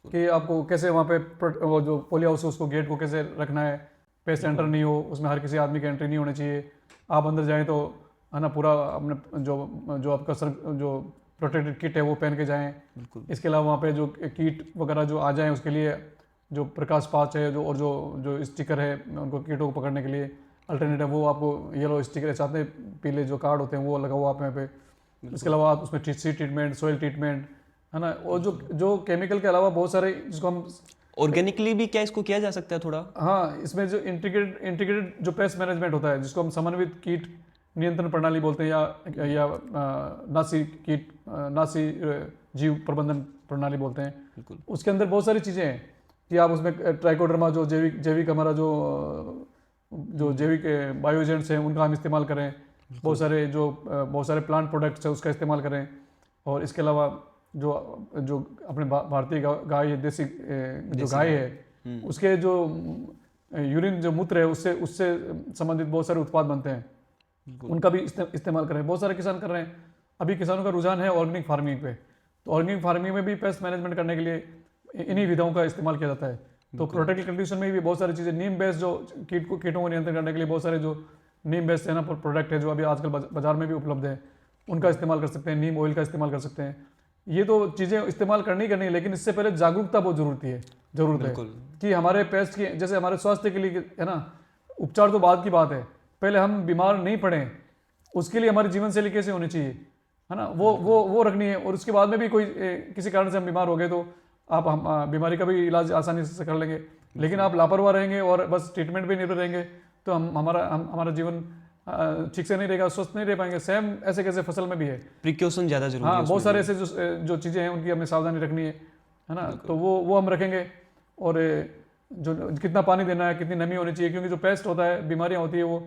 कि आपको कैसे वहाँ पे वो जो पोली हाउस है उसको गेट को कैसे रखना है, पेस्ट एंटर नहीं हो, उसमें हर किसी आदमी की एंट्री नहीं होनी चाहिए। आप अंदर जाएँ तो है ना पूरा अपने जो आपका जो प्रोटेक्टेड किट है वो पहन के जाएं। इसके अलावा वहाँ पे जो कीट वगैरह जो आ जाएं उसके लिए जो प्रकाश पाच है जो और जो स्टिकर है उनको कीटों को पकड़ने के लिए अल्टरनेटिव, वो आपको येलो स्टिकर चाहते हैं, पीले जो कार्ड होते हैं वो लगाओ आप यहाँ पे। इसके अलावा आप उसमें सीड ट्रीटमेंट, सॉइल ट्रीटमेंट है ना, और जो केमिकल के अलावा बहुत सारे जिसको हम ऑर्गेनिकली भी क्या इसको किया जा सकता है थोड़ा? हाँ, इसमें जो इंटीग्रेटेड जो पेस्ट मैनेजमेंट होता है जिसको हम समन्वित कीट नियंत्रण प्रणाली बोलते हैं, या नासी जीव प्रबंधन प्रणाली बोलते हैं। उसके अंदर बहुत सारी चीज़ें हैं कि आप उसमें ट्राइकोडर्मा जो जैविक हमारा जो जैविक बायोजेंट्स हैं उनका हम इस्तेमाल करें, बहुत सारे प्लांट प्रोडक्ट्स है उसका इस्तेमाल करें। और इसके अलावा जो अपने भारतीय गाय देसी जो गाय है उसके जो यूरिन जो मूत्र है उससे संबंधित बहुत सारे उत्पाद बनते हैं, उनका भी इस्तेमाल करें। बहुत सारे किसान कर रहे हैं। अभी किसानों का रुझान है ऑर्गेनिक फार्मिंग पे, तो ऑर्गेनिक फार्मिंग में भी पेस्ट मैनेजमेंट करने के लिए इन्हीं विधाओं का इस्तेमाल किया जाता है। तो प्रोटेक्टेड कल्टीवेशन में भी बहुत सारी चीज़ें, नीम बेस्ड जो कीटों को नियंत्रण करने के लिए बहुत सारे जो नीम बेस्ड है ना प्रोडक्ट है जो अभी आजकल बाजार में भी उपलब्ध है, उनका इस्तेमाल कर सकते हैं, नीम ऑयल का इस्तेमाल कर सकते हैं। ये तो चीज़ें इस्तेमाल करनी है, लेकिन इससे पहले जागरूकता बहुत जरूरत है कि हमारे पेस्ट की, जैसे हमारे स्वास्थ्य के लिए है ना, उपचार तो बाद की बात है, पहले हम बीमार नहीं पड़े उसके लिए हमारी जीवन शैली कैसे होनी चाहिए है ना, वो रखनी है। और उसके बाद में भी कोई किसी कारण से हम बीमार हो गए तो आप हम बीमारी का भी इलाज आसानी से कर लेंगे। लेकिन आप लापरवाह रहेंगे और बस ट्रीटमेंट पे निर्भर रहेंगे तो हमारा जीवन ठीक से नहीं रहेगा, स्वस्थ नहीं रह पाएंगे। सेम ऐसे कैसे फसल में भी है, प्रिकॉशन ज़्यादा जरूरी है। हाँ, बहुत सारे ऐसे जो चीज़ें हैं उनकी हमें सावधानी रखनी है ना, तो वो हम रखेंगे। और जो कितना पानी देना है, कितनी नमी होनी चाहिए, क्योंकि जो पेस्ट होता है, बीमारियाँ होती है वो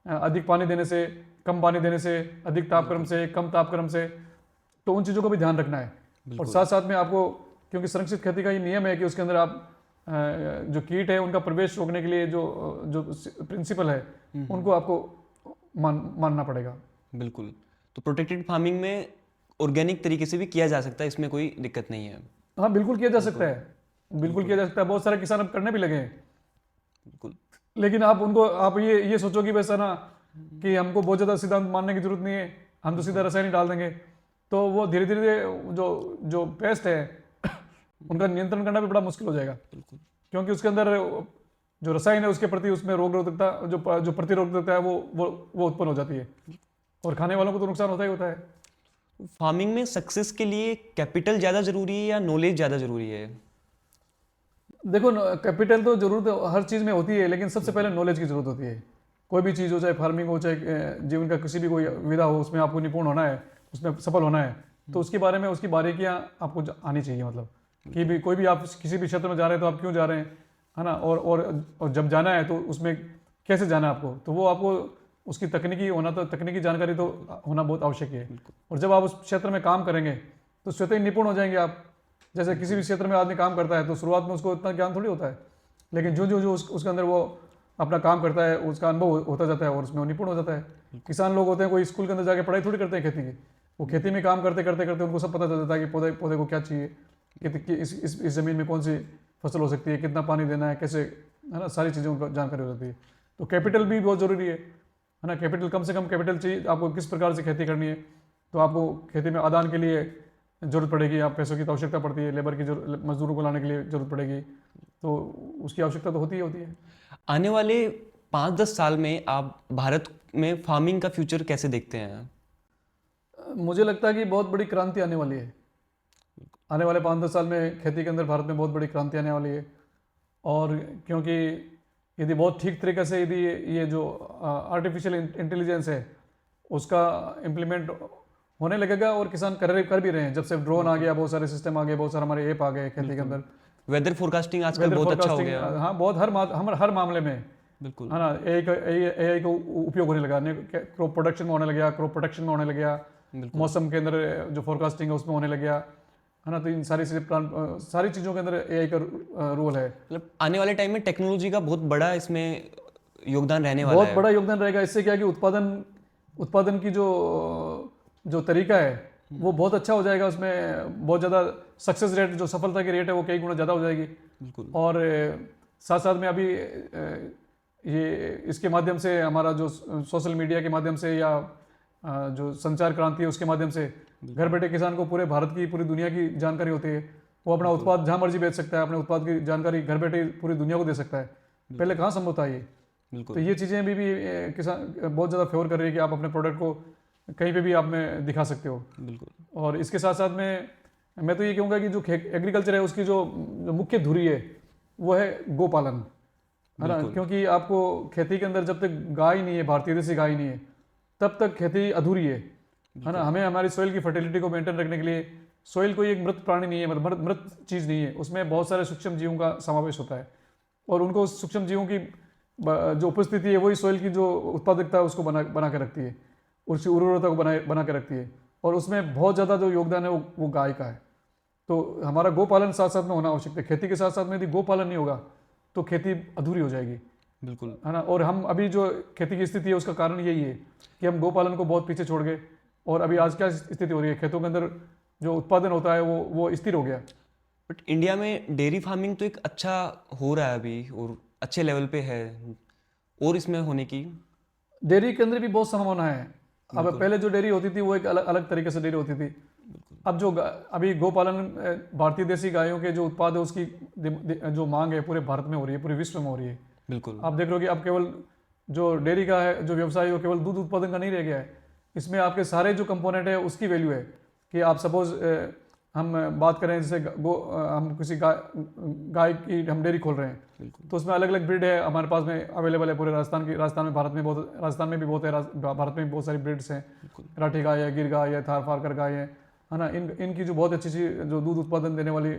अधिक पानी देने से, कम पानी देने से, अधिक तापक्रम से, कम तापक्रम से, तो उन चीज़ों को भी ध्यान रखना है। और साथ साथ में आपको, क्योंकि संरक्षित खेती का ये नियम है कि उसके अंदर आप जो कीट है उनका प्रवेश रोकने के लिए जो प्रिंसिपल है उनको आपको मानना पड़ेगा। बिल्कुल। तो प्रोटेक्टेड फार्मिंग में ऑर्गेनिक तरीके से भी किया जा सकता है, इसमें कोई दिक्कत नहीं है। हाँ, बिल्कुल किया जा सकता है, बिल्कुल किया जा सकता है। बहुत सारे किसान अब करने भी लगे हैं। बिल्कुल। लेकिन आप ये सोचो कि वैसा ना कि हमको बहुत ज़्यादा सिद्धांत मानने की जरूरत नहीं है, हम तो सीधा रसायन डाल देंगे, तो वो धीरे धीरे जो पेस्ट है उनका नियंत्रण करना भी बड़ा मुश्किल हो जाएगा। बिल्कुल। क्योंकि उसके अंदर जो रसायन है उसके प्रति उसमें रोग रोधकता जो प्रतिरोधकता है वो उत्पन्न हो जाती है, और खाने वालों को तो नुकसान होता ही होता है। फार्मिंग में सक्सेस के लिए कैपिटल ज़्यादा जरूरी है या नॉलेज ज़्यादा जरूरी है? देखो, कैपिटल तो जरूरत हर चीज़ में होती है, लेकिन सबसे पहले नॉलेज की जरूरत होती है। कोई भी चीज़ हो, चाहे फार्मिंग हो, चाहे जीवन का किसी भी कोई विधा हो, उसमें आपको निपुण होना है, उसमें सफल होना है, तो उसके बारे में उसकी बारीकियाँ आपको आनी चाहिए। मतलब कि भी कोई भी आप किसी भी क्षेत्र में जा रहे हैं तो आप क्यों जा रहे हैं है ना, और जब जाना है तो उसमें कैसे जाना है आपको, तो वो आपको उसकी तकनीकी जानकारी तो होना बहुत आवश्यक है। और जब आप उस क्षेत्र में काम करेंगे तो स्वतः ही निपुण हो जाएंगे आप। जैसे किसी भी क्षेत्र में आदमी काम करता है तो शुरुआत में उसको इतना ज्ञान थोड़ी होता है, लेकिन जो उसके अंदर वो अपना काम करता है उसका अनुभव होता जाता है और उसमें वो निपुण हो जाता है। किसान लोग होते हैं, कोई स्कूल के अंदर जाके पढ़ाई थोड़ी करते हैं खेती की, वो खेती में काम करते करते करते उनको सब पता चल जाता है कि पौधे को क्या चाहिए, कि इस ज़मीन में कौन सी फसल हो सकती है, कितना पानी देना है, कैसे, है ना, सारी चीज़ों की जानकारी हो जाती है। तो कैपिटल भी बहुत ज़रूरी है ना। कैपिटल, कम से कम कैपिटल चाहिए आपको। किस प्रकार से खेती करनी है, तो आपको खेती में आदान के लिए ज़रूरत पड़ेगी, आप पैसों की तो आवश्यकता पड़ती है, लेबर की मजदूरों को लाने के लिए ज़रूरत पड़ेगी, तो उसकी आवश्यकता तो होती ही होती है। आने वाले 5-10 साल में आप भारत में फार्मिंग का फ्यूचर कैसे देखते हैं? मुझे लगता है कि बहुत बड़ी क्रांति आने वाली है। आने वाले 5-10 साल में खेती के अंदर भारत में बहुत बड़ी क्रांति आने वाली है। और क्योंकि यदि बहुत ठीक तरीके से यदि ये जो आर्टिफिशियल इंटेलिजेंस है उसका इम्प्लीमेंट होने लगेगा और किसान कर भी रहे हैं। जब से ड्रोन आ गया, बहुत सारे सिस्टम आ गए, बहुत सारे हमारे ऐप आ गए खेती के अंदर। वेदर फोरकास्टिंग आजकल वेदर बहुत अच्छा हो फोरकास्टिंग, गया। हाँ बहुत हर मामले में, बिल्कुल है ना, एआई का उपयोग होने लगा। क्रॉप प्रोडक्शन में होने लगा, क्रॉप प्रोटेक्शन में होने लगा, बिल्कुल मौसम के अंदर जो फोरकास्टिंग है उसमें होने लग गया, है ना। तो इन सारी चीज़ें सारी चीज़ों के अंदर एआई का रोल है। मतलब आने वाले टाइम में टेक्नोलॉजी का बहुत बड़ा इसमें योगदान रहने वाला बहुत है। बड़ा योगदान रहेगा। इससे क्या है कि उत्पादन की जो तरीका है वो बहुत अच्छा हो जाएगा। उसमें बहुत ज़्यादा सक्सेस रेट, जो सफलता की रेट है वो कई गुना ज़्यादा हो जाएगी। बिल्कुल और साथ साथ में अभी ये इसके माध्यम से हमारा जो सोशल मीडिया के माध्यम से या जो संचार क्रांति है उसके माध्यम से घर बैठे किसान को पूरे भारत की, पूरी दुनिया की जानकारी होती है। वो अपना उत्पाद जहाँ मर्जी बेच सकता है, अपने उत्पाद की जानकारी घर बैठे पूरी दुनिया को दे सकता है। पहले कहाँ संभव था ये? तो बिल्कुल ये चीज़ें भी किसान बहुत ज़्यादा फेवर कर रही है कि आप अपने प्रोडक्ट को कहीं पे भी आप में दिखा सकते हो। बिल्कुल और इसके साथ साथ में मैं तो ये कहूँगा कि जो एग्रीकल्चर है उसकी जो मुख्य धुरी है वो है गोपालन, है ना। बिल्कुल। क्योंकि आपको खेती के अंदर जब तक गाय नहीं है, भारतीय देसी गाय नहीं है, तब तक खेती अधूरी है ना। हमें हमारी सॉइल की फर्टिलिटी को मेंटेन रखने के लिए, सॉइल कोई एक मृत प्राणी नहीं है, मतलब मृत चीज़ नहीं है, उसमें बहुत सारे सूक्ष्म जीवों का समावेश होता है। और उनको सूक्ष्म जीवों की जो उपस्थिति है वही सॉइल की जो उत्पादकता है उसको बना के रखती है, उसकी उर्वरता को बना के रखती है। और उसमें बहुत ज़्यादा जो योगदान है वो गाय का है। तो हमारा गोपालन साथ साथ में होना आवश्यक है। खेती के साथ साथ में यदि गोपालन नहीं होगा तो खेती अधूरी हो जाएगी, बिल्कुल है ना। और हम अभी जो खेती की स्थिति है उसका कारण यही है कि हम गोपालन को बहुत पीछे छोड़ गए। और अभी आज क्या स्थिति हो रही है, खेतों के अंदर जो उत्पादन होता है वो स्थिर हो गया। बट इंडिया में डेयरी फार्मिंग तो एक अच्छा हो रहा है अभी और अच्छे लेवल पे है, और इसमें होने की डेयरी के अंदर भी बहुत संभावना है। अब पहले जो डेयरी होती थी वो एक अलग तरीके से डेयरी होती थी। अब अभी गोपालन, भारतीय देसी गायों के जो उत्पाद है उसकी जो मांग है पूरे भारत में हो रही है, पूरे विश्व में हो रही है। बिल्कुल आप देख रहे हो कि अब केवल जो डेयरी का है जो व्यवसाय है वो केवल दूध उत्पादन का नहीं रह गया है। इसमें आपके सारे जो कंपोनेंट है उसकी वैल्यू है। कि आप सपोज हम बात करें जैसे हम किसी गाय की हम डेयरी खोल रहे हैं, तो उसमें अलग अलग ब्रीड है हमारे पास में अवेलेबल है पूरे राजस्थान में, भारत में बहुत, राजस्थान में भी बहुत है, भारत में भी बहुत सारी ब्रीड्स हैं। राठी गाय है, गिर गाय है, थार फारकर गाय है ना। इनकी जो बहुत अच्छी जो दूध उत्पादन देने वाली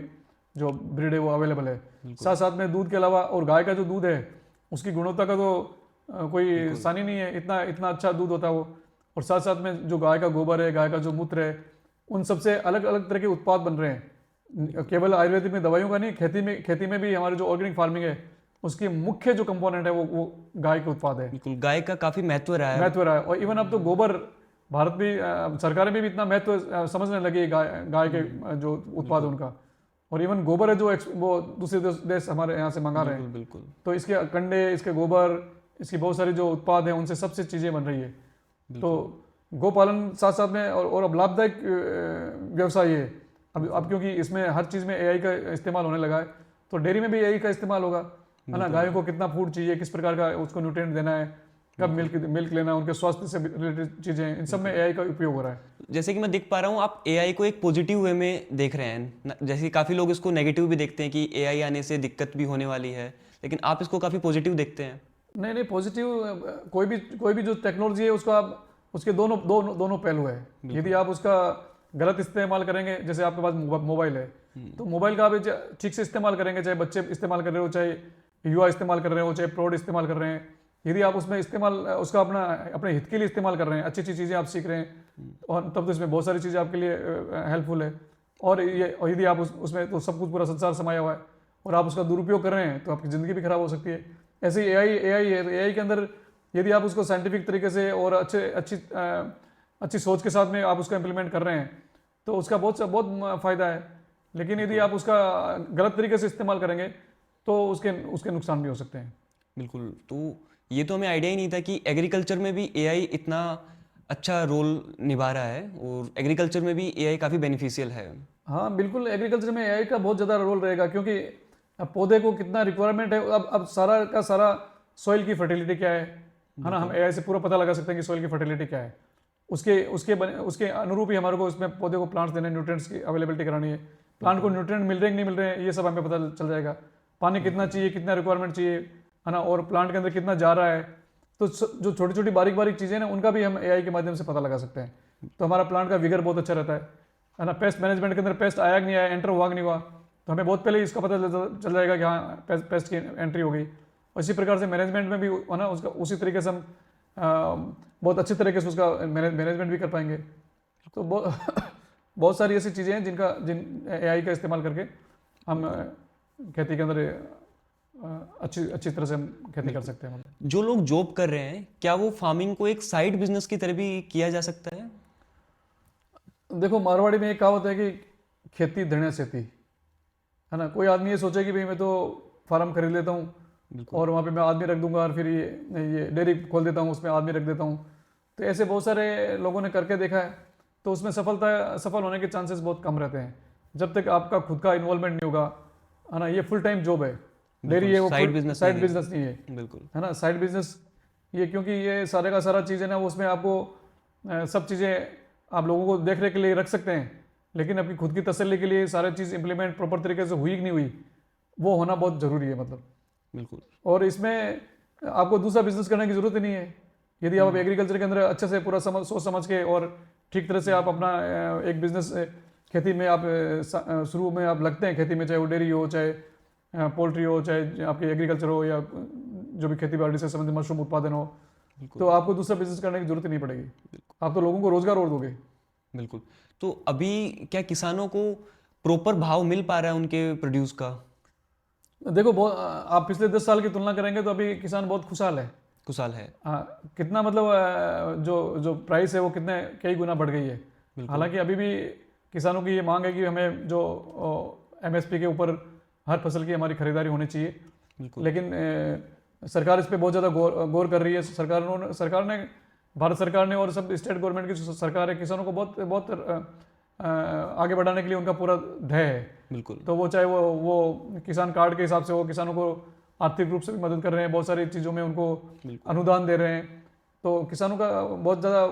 जो ब्रीड है वो अवेलेबल है। साथ साथ में दूध के अलावा, और गाय का जो दूध है उसकी गुणवत्ता का तो कोई सानी नहीं है, इतना अच्छा दूध होता है वो। और साथ साथ में जो गाय का गोबर है, गाय का जो मूत्र है, उन सबसे अलग अलग तरह के उत्पाद बन रहे हैं। केवल आयुर्वेदिक में दवाइयों का नहीं, खेती में भी हमारे जो ऑर्गेनिक फार्मिंग है उसकी मुख्य जो कंपोनेंट है वो गाय के उत्पाद है। बिल्कुल गाय का काफी महत्व रहा है। और इवन अब तो गोबर, भारत भी सरकारें भी इतना महत्व समझने लगी गाय के जो उत्पाद उनका। और इवन गोबर है जो वो दूसरे देश हमारे यहाँ से मंगा रहे हैं। बिल्कुल तो इसके कंडे, इसके गोबर, इसकी बहुत सारी जो उत्पाद है उनसे सबसे चीज़ें बन रही है। तो गोपालन साथ साथ में और अब लाभदायक व्यवसाय है। अब क्योंकि इसमें हर चीज़ में एआई का इस्तेमाल होने लगा है, तो डेयरी में भी एआई का इस्तेमाल होगा, है ना। गायों को कितना फूड चाहिए, किस प्रकार का उसको न्यूट्रिएंट देना है, कब मिल्क लेना है, उनके स्वास्थ्य से रिलेटेड चीज़ें, इन सब में एआई का उपयोग हो रहा है। जैसे कि मैं देख पा रहा हूँ आप एआई को एक पॉजिटिव वे में देख रहे हैं, जैसे कि काफ़ी लोग इसको नेगेटिव भी देखते हैं कि एआई आने से दिक्कत भी होने वाली है, लेकिन आप इसको काफ़ी पॉजिटिव देखते हैं। नहीं, पॉजिटिव कोई भी जो टेक्नोलॉजी है उसको आप, उसके दोनों पहलू है। यदि आप उसका गलत इस्तेमाल करेंगे, जैसे आपके पास मोबाइल है, तो मोबाइल का आप ठीक से इस्तेमाल करेंगे, चाहे बच्चे इस्तेमाल कर रहे हो, चाहे युवा इस्तेमाल कर रहे हो, चाहे प्रौढ़ इस्तेमाल कर रहे हैं, यदि आप उसमें उसका अपने हित के लिए इस्तेमाल कर रहे हैं, अच्छी अच्छी चीज़ें आप सीख रहे हैं, और तब तो इसमें बहुत सारी चीज़ें आपके लिए हेल्पफुल है। और यदि आप उसमें तो सब कुछ पूरा संसार समाया हुआ है और आप उसका दुरुपयोग कर रहे हैं तो आपकी ज़िंदगी भी खराब हो सकती है। ऐसे ही एआई है, तो एआई के अंदर यदि आप उसको साइंटिफिक तरीके से और अच्छी सोच के साथ में आप उसको इम्प्लीमेंट कर रहे हैं तो उसका बहुत फ़ायदा है। लेकिन यदि आप उसका गलत तरीके से इस्तेमाल करेंगे तो उसके नुकसान भी हो सकते हैं। बिल्कुल, तो ये तो हमें आइडिया ही नहीं था कि एग्रीकल्चर में भी एआई इतना अच्छा रोल निभा रहा है और एग्रीकल्चर में भी एआई काफ़ी बेनिफिशियल है। हाँ बिल्कुल, एग्रीकल्चर में एआई का बहुत ज़्यादा रोल रहेगा, क्योंकि अब पौधे को कितना रिक्वायरमेंट है, अब सारा का सारा सॉइल की फर्टिलिटी क्या है ना। हम एआई से पूरा पता लगा सकते हैं कि सॉइल की फर्टिलिटी क्या है। उसके अनुरूप ही हमारे को उसमें पौधे को प्लांट्स देने, न्यूट्रिएंट्स की अवेलेबिलिटी करानी है, प्लांट को न्यूट्रिएंट मिल रहे हैं कि नहीं मिल रहे हैं ये सब हमें पता चल जाएगा। पानी कितना चाहिए, कितना रिक्वायरमेंट चाहिए, है ना, और प्लांट के अंदर कितना जा रहा है। तो जो छोटी छोटी बारीक चीज़ें ना उनका भी हम एआई के माध्यम से पता लगा सकते हैं। तो हमारा प्लांट का विगर बहुत अच्छा रहता है ना। पेस्ट मैनेजमेंट के अंदर पेस्ट आया कि नहीं आया, एंटर हुआ कि नहीं हुआ, तो हमें बहुत पहले ही इसका पता चल जाएगा कि हाँ पेस्ट की एंट्री हो गई। और इसी प्रकार से मैनेजमेंट में भी है ना, उसका उसी तरीके से हम बहुत अच्छे तरीके से उसका मैनेजमेंट भी कर पाएंगे। तो बहुत सारी ऐसी चीज़ें हैं जिन एआई का इस्तेमाल करके हम खेती के अंदर अच्छी तरह से हम खेती कर सकते हैं। मतलब जो लोग जॉब कर रहे हैं, क्या वो फार्मिंग को एक साइड बिजनेस की तरह भी किया जा सकता है? देखो, मारवाड़ी में एक कहावत है कि खेती धन्य सेती, है ना। कोई आदमी ये सोचे कि भाई मैं तो फार्म खरीद लेता हूँ और वहाँ पे मैं आदमी रख दूंगा और फिर ये डेयरी खोल देता हूँ, उसमें आदमी रख देता हूँ। तो ऐसे बहुत सारे लोगों ने करके देखा है, तो उसमें सफल होने के चांसेस बहुत कम रहते हैं जब तक आपका खुद का इन्वॉल्वमेंट नहीं होगा, है ना। ये फुल टाइम जॉब है, डेयरी है वो साइड बिजनेस नहीं है, बिल्कुल, है ना। साइड बिजनेस ये, क्योंकि ये सारे का सारा चीज़ है ना, उसमें आपको सब चीज़ें आप लोगों को देखने के लिए रख सकते हैं, लेकिन अपनी खुद की तसल्ली के लिए सारी चीज़ इंप्लीमेंट प्रॉपर तरीके से हुई कि नहीं हुई, वो होना बहुत ज़रूरी है। मतलब बिल्कुल। और इसमें आपको दूसरा बिजनेस करने की ज़रूरत ही नहीं है। यदि आप एग्रीकल्चर के अंदर अच्छे से पूरा सोच समझ के और ठीक तरह से आप अपना एक बिजनेस खेती में आप शुरू में आप लगते हैं खेती में, चाहे वो डेयरी हो, चाहे पोल्ट्री हो, चाहे आपकी एग्रीकल्चर हो, या जो भी खेती बाड़ी से संबंधित मशरूम उत्पादन हो, तो आपको दूसरा बिजनेस करने की जरूरत ही नहीं पड़ेगी। आप तो लोगों को रोजगार और दोगे। बिल्कुल। तो अभी क्या किसानों को प्रॉपर भाव मिल पा रहा है उनके प्रोड्यूस का? देखो, आप पिछले 10 साल की तुलना करेंगे तो अभी किसान बहुत खुशहाल है। हाँ, कितना मतलब जो प्राइस है वो कितने कई गुना बढ़ गई है। हालांकि अभी भी किसानों की ये मांग है कि हमें जो एमएसपी के ऊपर हर फसल की हमारी खरीदारी होनी चाहिए, लेकिन सरकार इस पे बहुत ज़्यादा गौर कर रही है। सरकार ने भारत सरकार ने और सब स्टेट गवर्नमेंट की जो सरकार है, किसानों को बहुत आगे बढ़ाने के लिए उनका पूरा ध्येय है। बिल्कुल। तो वो चाहे वो किसान कार्ड के हिसाब से वो किसानों को आर्थिक रूप से भी मदद कर रहे हैं, बहुत सारी चीज़ों में उनको अनुदान दे रहे हैं। तो किसानों का बहुत ज़्यादा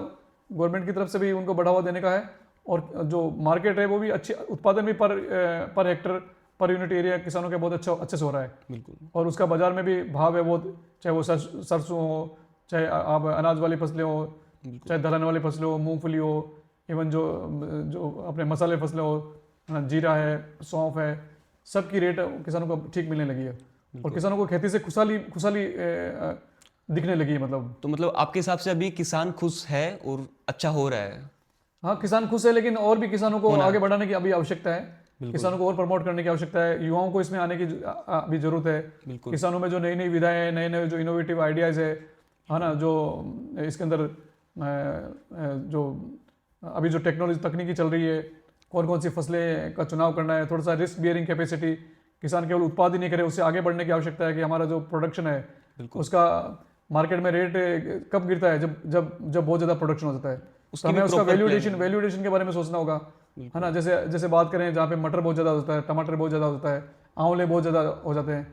गवर्नमेंट की तरफ से भी उनको बढ़ावा देने का है, और जो मार्केट है वो भी अच्छी, उत्पादन भी per hectare per unit area किसानों के बहुत अच्छे से हो रहा है। बिल्कुल। और उसका बाजार में भी भाव है बहुत, चाहे वो सरसों हो, चाहे आप अनाज वाली फसलें हो, चाहे दलहन वाली फसलें हो, मूंगफली हो, इवन जो अपने मसाले फसलें हो, जीरा है, सौंफ है, सबकी रेट किसानों को ठीक मिलने लगी है, और किसानों को खेती से खुशहाली दिखने लगी है। तो मतलब आपके हिसाब से अभी किसान खुश है और अच्छा हो रहा है? हाँ, किसान खुश है, लेकिन और भी किसानों को आगे बढ़ाने की अभी आवश्यकता है। किसानों को और प्रमोट करने की आवश्यकता है, युवाओं को इसमें आने की भी जरूरत है। किसानों में जो नई नई विधाएं हैं, नए नए जो इनोवेटिव आइडियाज़ है ना, जो इसके अंदर जो अभी जो टेक्नोलॉजी तकनीकी चल रही है, कौन कौन सी फसलें का चुनाव करना है, थोड़ा सा रिस्क बियरिंग कैपेसिटी, किसान केवल उत्पाद ही नहीं करे, उससे आगे बढ़ने की आवश्यकता है कि हमारा जो प्रोडक्शन है उसका मार्केट में रेट कब गिरता है, जब बहुत ज़्यादा प्रोडक्शन हो जाता है। तो हमें उसका वैल्यूएडिशन के बारे में सोचना होगा, है ना। जैसे बात करें जहाँ पे मटर बहुत ज़्यादा होता है, टमाटर बहुत ज़्यादा होता है, आंवले बहुत ज़्यादा हो जाते हैं,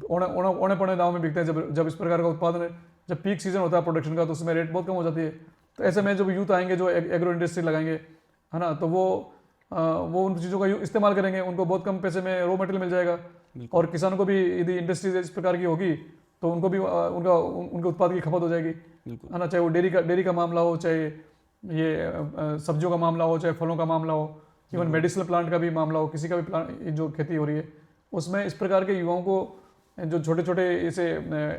औने पौने दाम में बिकते हैं। जब इस प्रकार का उत्पादन, जब पीक सीजन होता है प्रोडक्शन का, तो उसमें रेट बहुत कम हो जाती है। तो ऐसे में जब यूथ आएंगे जो एग्रो इंडस्ट्री लगाएंगे, है ना, तो वो उन चीज़ों का इस्तेमाल करेंगे, उनको बहुत कम पैसे में रॉ मटेरियल मिल जाएगा। और किसानों को भी यदि इंडस्ट्रीज इस प्रकार की होगी तो उनको भी उनके उत्पाद की खपत हो जाएगी, है ना। चाहे वो डेयरी का मामला हो, चाहे ये सब्जियों का मामला हो, चाहे फलों का मामला हो, इवन मेडिसिनल प्लांट का भी मामला हो, किसी का भी प्लांट जो खेती हो रही है, उसमें इस प्रकार के युवाओं को, जो छोटे छोटे ऐसे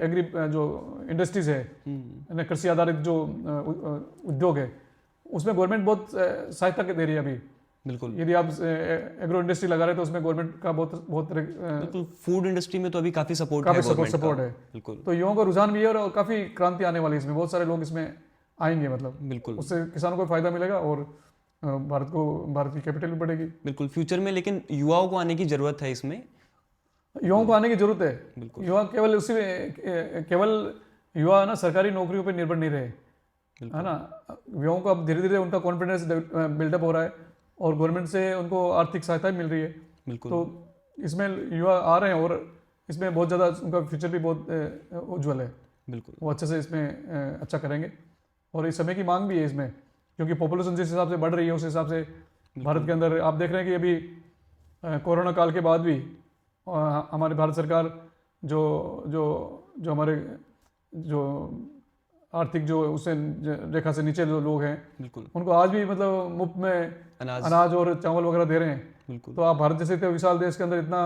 एग्री जो इंडस्ट्रीज है, कृषि आधारित जो उद्योग है, उसमें गवर्नमेंट बहुत सहायता दे रही है अभी। बिल्कुल। यदि आप एग्रो इंडस्ट्री लगा रहे हैं तो उसमें गवर्नमेंट का बहुत फूड इंडस्ट्री में तो अभी काफी सपोर्ट है। बिल्कुल। तो युवाओं का रुझान भी है और काफी क्रांति आने वाली है इसमें, बहुत सारे लोग इसमें आएंगे। मतलब बिल्कुल, उससे किसानों को फायदा मिलेगा और भारत की कैपिटल भी बढ़ेगी। बिल्कुल फ्यूचर में, लेकिन युवाओं को आने की जरूरत है इसमें। युवाओं को आने की जरूरत है। युवा केवल युवा ना सरकारी नौकरियों पर निर्भर नहीं रहे, है ना। युवाओं को अब धीरे धीरे उनका कॉन्फिडेंस बिल्डअप हो रहा है और गवर्नमेंट से उनको आर्थिक सहायता मिल रही है। बिल्कुल। तो इसमें युवा आ रहे हैं और इसमें बहुत ज़्यादा उनका फ्यूचर भी बहुत उज्जवल है। बिल्कुल, वो अच्छे से इसमें अच्छा करेंगे और इस समय की मांग भी है इसमें, क्योंकि पॉपुलेशन जिस हिसाब से बढ़ रही है उस हिसाब से भारत के अंदर आप देख रहे हैं कि अभी कोरोना काल के बाद भी हमारी भारत सरकार जो हमारे जो आर्थिक जो उससे रेखा से नीचे जो लोग हैं बिल्कुल उनको आज भी मतलब मुफ्त में अनाज अनाज और चावल वगैरह दे रहे हैं। बिल्कुल तो आप भारत जैसे इतने विशाल देश के अंदर इतना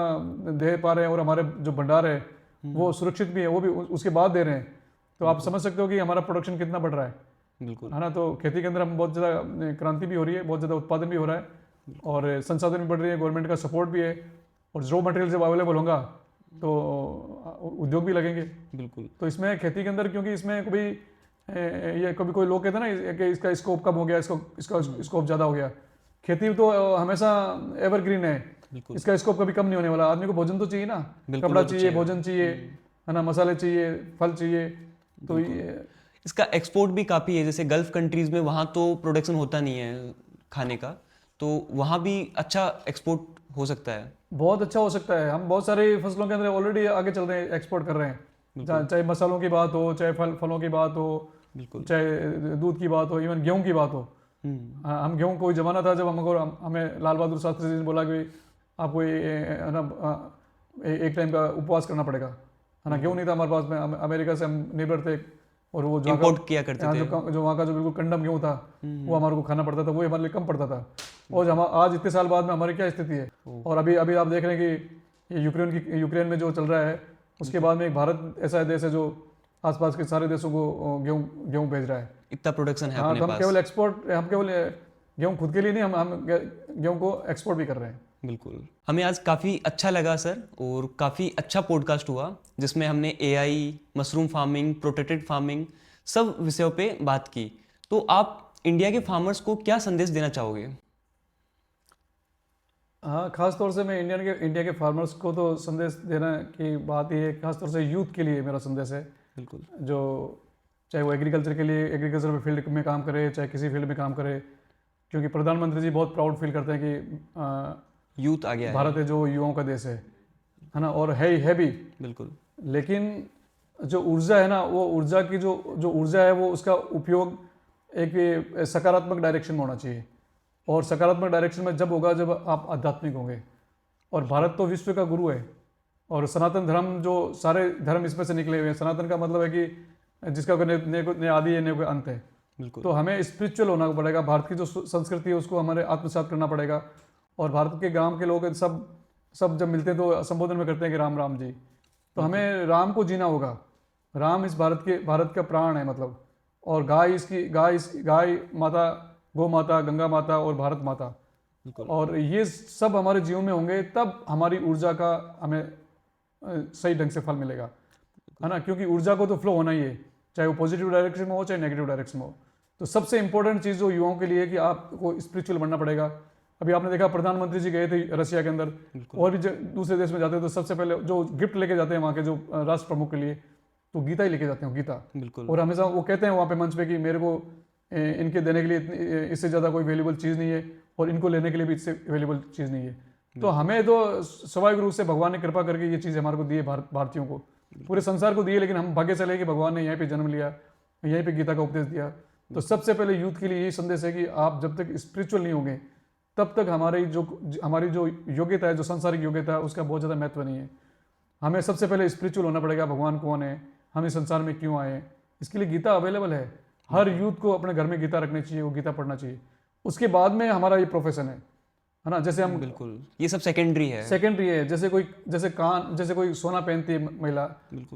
दे पा रहे हैं और हमारे जो भंडार है वो सुरक्षित भी है, वो भी उसके बाद दे रहे हैं। तो आप समझ सकते हो कि हमारा प्रोडक्शन कितना बढ़ रहा है बिल्कुल है ना। तो खेती के अंदर हम बहुत ज़्यादा क्रांति भी हो रही है, बहुत ज़्यादा उत्पादन भी हो रहा है और संसाधन भी बढ़ रही है, गवर्नमेंट का सपोर्ट भी है और रॉ मटेरियल जब अवेलेबल होगा तो उद्योग भी लगेंगे। बिल्कुल तो इसमें खेती के अंदर क्योंकि इसमें कभी ये कभी कोई लोग कहते हैं ना कि इसका स्कोप कम हो गया, इसका स्कोप ज़्यादा हो गया। खेती तो हमेशा एवरग्रीन है, बिल्कुल इसका स्कोप कभी कम नहीं होने वाला। आदमी को भोजन तो चाहिए ना, बिल्कुल, कपड़ा वो तो चाहिए, चाहिए। भोजन चाहिए है ना, मसाले चाहिए, फल चाहिए। तो ये इसका एक्सपोर्ट भी काफ़ी है, जैसे गल्फ कंट्रीज में वहाँ तो प्रोडक्शन होता नहीं है खाने का, तो वहाँ भी अच्छा एक्सपोर्ट हो सकता है। बहुत अच्छा हो सकता है। हम बहुत सारी फसलों के अंदर ऑलरेडी आगे चल रहे हैं, एक्सपोर्ट कर रहे हैं। चाहे मसालों की बात हो, चाहे फलों की बात हो, बिल्कुल चाहे दूध की बात हो, इवन गेहूं की बात हो। हम गेहूं, कोई जमाना था जब हमको हमें लाल बहादुर शास्त्री जी ने बोला कि आपको है ना एक टाइम का उपवास करना पड़ेगा है ना। गेहूं नहीं था हमारे पास में, अमेरिका से हम निर्भर थे और वो जो इंपोर्ट किया करते थे। जो वहाँ का जो बिल्कुल कंडम गेहूं था वो हमारे को खाना पड़ता था, वो हमारे लिए कम पड़ता था। और हम आज इतने साल बाद में हमारी क्या स्थिति है। और अभी अभी आप देख रहे हैं कि ये यूक्रेन में जो चल रहा है, उसके बाद में एक भारत ऐसा देश है जो आसपास के सारे देशों को गेहूं भेज रहा है। इतना प्रोडक्शन है हाँ, अपने तो हम पास। केवल एक्सपोर्ट, हम केवल गेहूं खुद के लिए नहीं, हम गेहूं को एक्सपोर्ट भी कर रहे हैं। बिल्कुल, हमें आज काफ़ी अच्छा लगा सर, और काफ़ी अच्छा पॉडकास्ट हुआ जिसमें हमने AI, mushroom farming, protected farming, सब विषयों पे बात की। तो आप इंडिया के फार्मर्स को क्या संदेश देना चाहोगे? हाँ, खास तौर से मैं इंडिया के फार्मर्स को तो संदेश देना की बात ये है, खास तौर से यूथ के लिए मेरा संदेश है। बिल्कुल जो चाहे वो एग्रीकल्चर के लिए, एग्रीकल्चर फील्ड में काम करे, चाहे किसी फील्ड में काम करे, क्योंकि प्रधानमंत्री जी बहुत प्राउड फील करते हैं कि यूथ आ गया है। भारत है जो युवाओं का देश है ना। और है भी। बिल्कुल लेकिन जो ऊर्जा है ना, वो ऊर्जा की जो ऊर्जा है वो उसका उपयोग एक सकारात्मक डायरेक्शन में होना चाहिए। और सकारात्मक डायरेक्शन में जब होगा जब आप आध्यात्मिक होंगे। और भारत तो विश्व का गुरु है और सनातन धर्म, जो सारे धर्म इसमें से निकले हुए हैं। सनातन का मतलब है कि जिसका कोई न आदि है न कोई अंत है। बिल्कुल तो हमें स्पिरिचुअल होना पड़ेगा। भारत की जो संस्कृति है उसको हमारे आत्मसात करना पड़ेगा। और भारत के गांव के लोग सब जब मिलते हैं तो संबोधन में करते हैं कि राम राम जी। तो हमें राम को जीना होगा। राम इस भारत का प्राण है मतलब। और गाय माता, गौ माता, गंगा माता और भारत माता। बिल्कुल और ये सब हमारे जीवन में होंगे तब हमारी ऊर्जा का हमें सही ढंग से फल मिलेगा, है ना। क्योंकि ऊर्जा को तो फ्लो होना ही है, चाहे वो पॉजिटिव डायरेक्शन में हो चाहे नेगेटिव डायरेक्शन में हो। तो सबसे इंपॉर्टेंट चीज़ जो युवाओं के लिए है कि आपको स्पिरिचुअल बनना पड़ेगा। अभी आपने देखा प्रधानमंत्री जी गए थे रशिया के अंदर, और भी दूसरे देश में जाते हैं तो सबसे पहले जो गिफ्ट लेके जाते हैं वहाँ के जो राष्ट्र प्रमुख के लिए, तो गीता ही लेके जाते हैं, गीता। बिल्कुल और हमेशा वो कहते हैं वहाँ पे मंच पे कि मेरे को इनके देने के लिए इससे ज़्यादा कोई वैल्यूबल चीज़ नहीं है, और इनको लेने के लिए भी इससे वैल्यूबल चीज़ नहीं है। तो हमें तो स्वाभाविक रूप से भगवान ने कृपा करके ये चीज़ हमारे को दी है, भारतीयों को, पूरे संसार को दी है। लेकिन हम भाग्यशाली है कि भगवान ने यहीं पे जन्म लिया, यहीं पे गीता का उपदेश दिया। तो सबसे पहले यूथ के लिए यही संदेश है कि आप जब तक स्पिरिचुअल नहीं होंगे तब तक हमारी जो योग्यता है, जो सांसारिक योग्यता है, उसका बहुत ज़्यादा महत्व नहीं है। हमें सबसे पहले स्पिरिचुअल होना पड़ेगा। भगवान कौन है, हम इस संसार में क्यों आए, इसके लिए गीता अवेलेबल है। हर यूथ को अपने घर में गीता रखनी चाहिए, वो गीता पढ़ना चाहिए। उसके बाद में हमारा ये प्रोफेशन है ना। जैसे हम बिल्कुल, ये सब सेकेंडरी है। सेकेंडरी है। जैसे कोई सोना पहनती है महिला,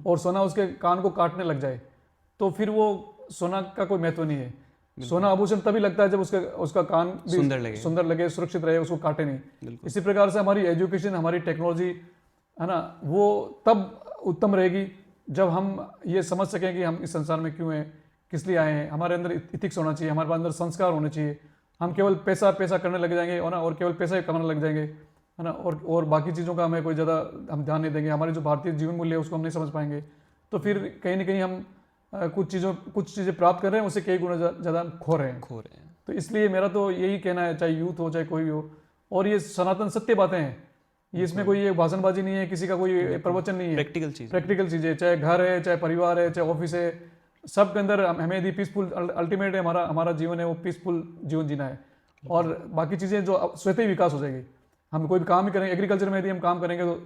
और सोना उसके कान को काटने लग जाए तो फिर वो सोना का कोई महत्व नहीं है। सोना आभूषण तभी लगता है जब उसका कान भी सुंदर लगे, सुरक्षित रहे, उसको काटे नहीं। इसी प्रकार से हमारी एजुकेशन, हमारी टेक्नोलॉजी है ना, वो तब उत्तम रहेगी जब हम ये समझ सकें कि हम इस संसार में क्यों हैं, किस लिए आए हैं। हमारे अंदर इथिक्स होना चाहिए, हमारे अंदर संस्कार होने चाहिए। हम केवल पैसा करने लग जाएंगे और केवल पैसा ही कमाने लग जाएंगे, है ना। और बाकी चीज़ों का हमें कोई ज़्यादा हम ध्यान नहीं देंगे। हमारे जो भारतीय जीवन मूल्य है उसको हम नहीं समझ पाएंगे। तो फिर कहीं ना कहीं हम कुछ चीज़ें प्राप्त कर रहे हैं, उससे कई गुना ज़्यादा खो रहे हैं। तो इसलिए मेरा तो यही कहना है, चाहे यूथ हो चाहे कोई भी हो, और ये सनातन सत्य बातें हैं। ये इसमें कोई ये भाषणबाजी नहीं है, किसी का कोई प्रवचन नहीं है। प्रैक्टिकल चीज़ें, चाहे घर है, चाहे परिवार है, चाहे ऑफिस है, सब के अंदर हमें यदि पीसफुल, अल्टीमेट है हमारा जीवन है वो पीसफुल जीवन जीना है। और बाकी चीज़ें जो स्वतः ही विकास हो जाएगी। हम कोई भी काम ही करेंगे, एग्रीकल्चर में यदि हम काम करेंगे तो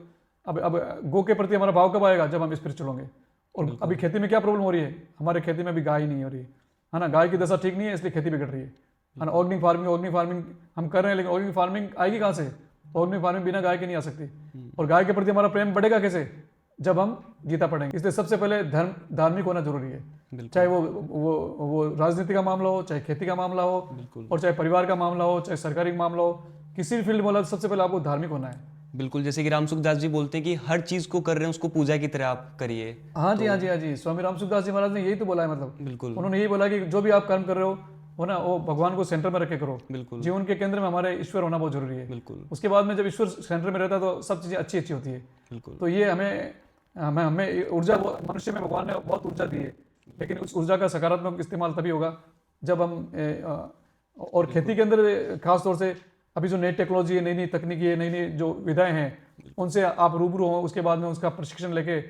अब गो के प्रति हमारा भाव कब आएगा, जब हम स्पिरिचुअल होंगे। और अभी खेती में क्या प्रॉब्लम हो रही है, हमारे खेती में अभी गाय ही नहीं हो रही है ना, गाय की दशा ठीक नहीं है, इसलिए खेती बिगड़ रही है ना। ऑर्गेनिक फार्मिंग हम कर रहे हैं, लेकिन ऑर्गेनिक फार्मिंग आएगी कहाँ से? ऑर्गेनिक फार्मिंग बिना गाय के नहीं आ सकती। और गाय के प्रति हमारा प्रेम बढ़ेगा कैसे? जब हम गीता पढ़ेंगे। इसलिए सबसे पहले धार्मिक होना जरूरी है, चाहे वो राजनीति का मामला हो, चाहे खेती का मामला हो, और चाहे परिवार का मामला हो, चाहे सरकारी मामला हो, किसी भी फील्ड में बोला सबसे पहले आपको धार्मिक होना है। बिल्कुल, जैसे कि राम सुखदास जी बोलते हैं कि हर चीज को कर रहे हैं उसको पूजा की तरह आप करिए। हाँ जी, हाँ जी, हाँ जी, स्वामी राम सुखदास जी महाराज ने यही तो बोला है। मतलब बिल्कुल उन्होंने यही बोला कि जो भी आप कर्म कर रहे हो ना, वो भगवान को सेंटर में रख के करो। बिल्कुल जीवन के केंद्र में हमारे ईश्वर होना बहुत जरूरी है। बिल्कुल उसके बाद में जब ईश्वर सेंटर में रहता है तो सब चीजें अच्छी अच्छी होती है। बिल्कुल तो ये हमें ऊर्जा, मनुष्य में भगवान ने बहुत ऊर्जा दी है, लेकिन उस ऊर्जा का सकारात्मक इस्तेमाल तभी होगा जब हम और खेती के अंदर खास तौर से अभी जो नई टेक्नोलॉजी है, नई नई तकनीकी है, नई नई जो विधाएं हैं, उनसे आप रूबरू हों, उसके बाद में उसका प्रशिक्षण लेके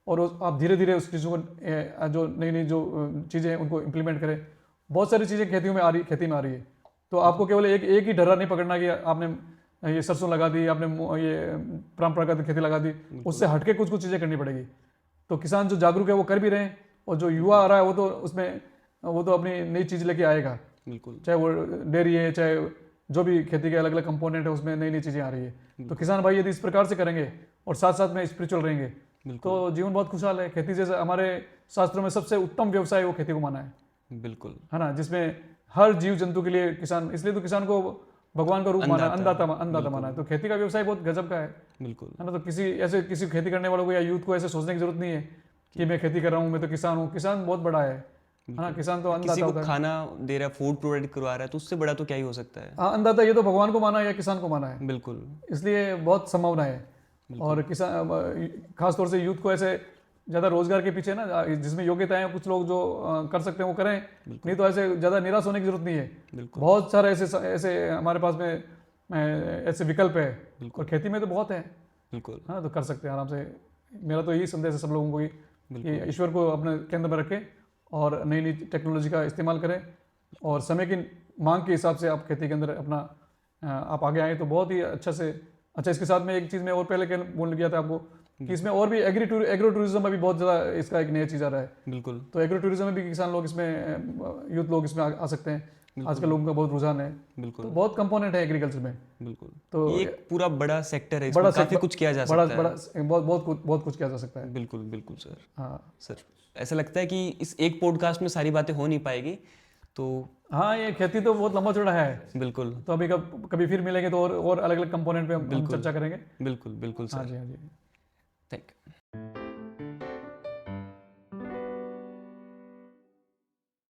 और आप धीरे धीरे उस चीज़ों को जो नई नई जो चीज़ें हैं उनको इम्प्लीमेंट करें। बहुत सारी चीज़ें खेती में आ रही है। तो आपको केवल एक ही डरा नहीं पकड़ना कि आपने ये सरसों लगा दी, आपने ये परंपरागत खेती लगा दी, उससे हटके कुछ कुछ चीज़ें करनी पड़ेगी। तो किसान जो जागरूक है वो कर भी रहे हैं, और जो युवा आ रहा है वो तो अपनी नई चीज़ लेके आएगा। बिल्कुल चाहे वो डेयरी है, चाहे जो भी खेती के अलग अलग कंपोनेंट है, उसमें नई नई चीज़ें आ रही है। तो किसान भाई यदि इस प्रकार से करेंगे और साथ साथ में स्पिरिचुअल रहेंगे तो जीवन बहुत खुशहाल है। खेती जैसे हमारे शास्त्रों में सबसे उत्तम व्यवसाय वो खेती को माना है, बिल्कुल है ना, जिसमें हर जीव जंतु के लिए किसान, इसलिए तो किसान को भगवान का रूप माना, अन्नदाता माना है। तो खेती का व्यवसाय बहुत गजब का है, बिल्कुल है ना। तो किसी खेती करने वालों को या यूथ को ऐसे सोचने की जरूरत नहीं है कि मैं खेती कर रहा हूँ, मैं तो किसान हूँ। किसान बहुत बड़ा है ना, किसान तो अन्नदाता किसी को होता है। खाना दे रहा है, फूड प्रोवाइड करवा रहा है, तो उससे बड़ा तो क्या ही हो सकता है। हाँ, अन्नदाता ये तो भगवान को माना है या किसान को माना है, बिल्कुल इसलिए बहुत संभावना है। और किसान खास तौर से यूथ को ऐसे ज़्यादा रोजगार के पीछे ना, जिसमें योग्यता है कुछ लोग जो कर सकते हैं वो करें, नहीं तो ऐसे ज़्यादा निराश होने की जरूरत नहीं है। बहुत सारे ऐसे हमारे पास में ऐसे विकल्प है, और खेती में तो बहुत है, बिल्कुल है ना। तो कर सकते हैं आराम से। मेरा तो यही संदेश है सब लोगों को कि ईश्वर को अपने केंद्र में रखें और नई नई टेक्नोलॉजी का इस्तेमाल करें, और समय की मांग के हिसाब से आप खेती के अंदर अपना आप आगे आए तो बहुत ही अच्छा। इसके साथ में एक चीज़ मैं और पहले बोल गया था आपको कि इसमें और भी एग्रो टूरिज्म अभी बहुत ज़्यादा इसका एक नया चीज़ आ रहा है। बिल्कुल तो एग्रो टूरिज्म में भी किसान लोग इसमें, यूथ लोग इसमें आ सकते हैं। आजकल लोगों का बहुत रुझान है। बिल्कुल तो बहुत कंपोनेंट है एग्रीकल्चर में। बिल्कुल तो ये एक पूरा बड़ा सेक्टर है, इसमें काफी कुछ किया जा सकता है। बहुत कुछ किया जा सकता है। बिल्कुल बिल्कुल सर। हाँ सर ऐसा लगता है कि इस एक पॉडकास्ट में सारी बातें हो नहीं पाएगी, तो हाँ, ये खेती तो बहुत लंबा चौड़ा है। बिल्कुल तो अभी कभी फिर मिलेंगे तो और अलग अलग कंपोनेंट पे हम चर्चा करेंगे। बिल्कुल बिल्कुल हाँ सर। जी, हाँ जी। Thank you.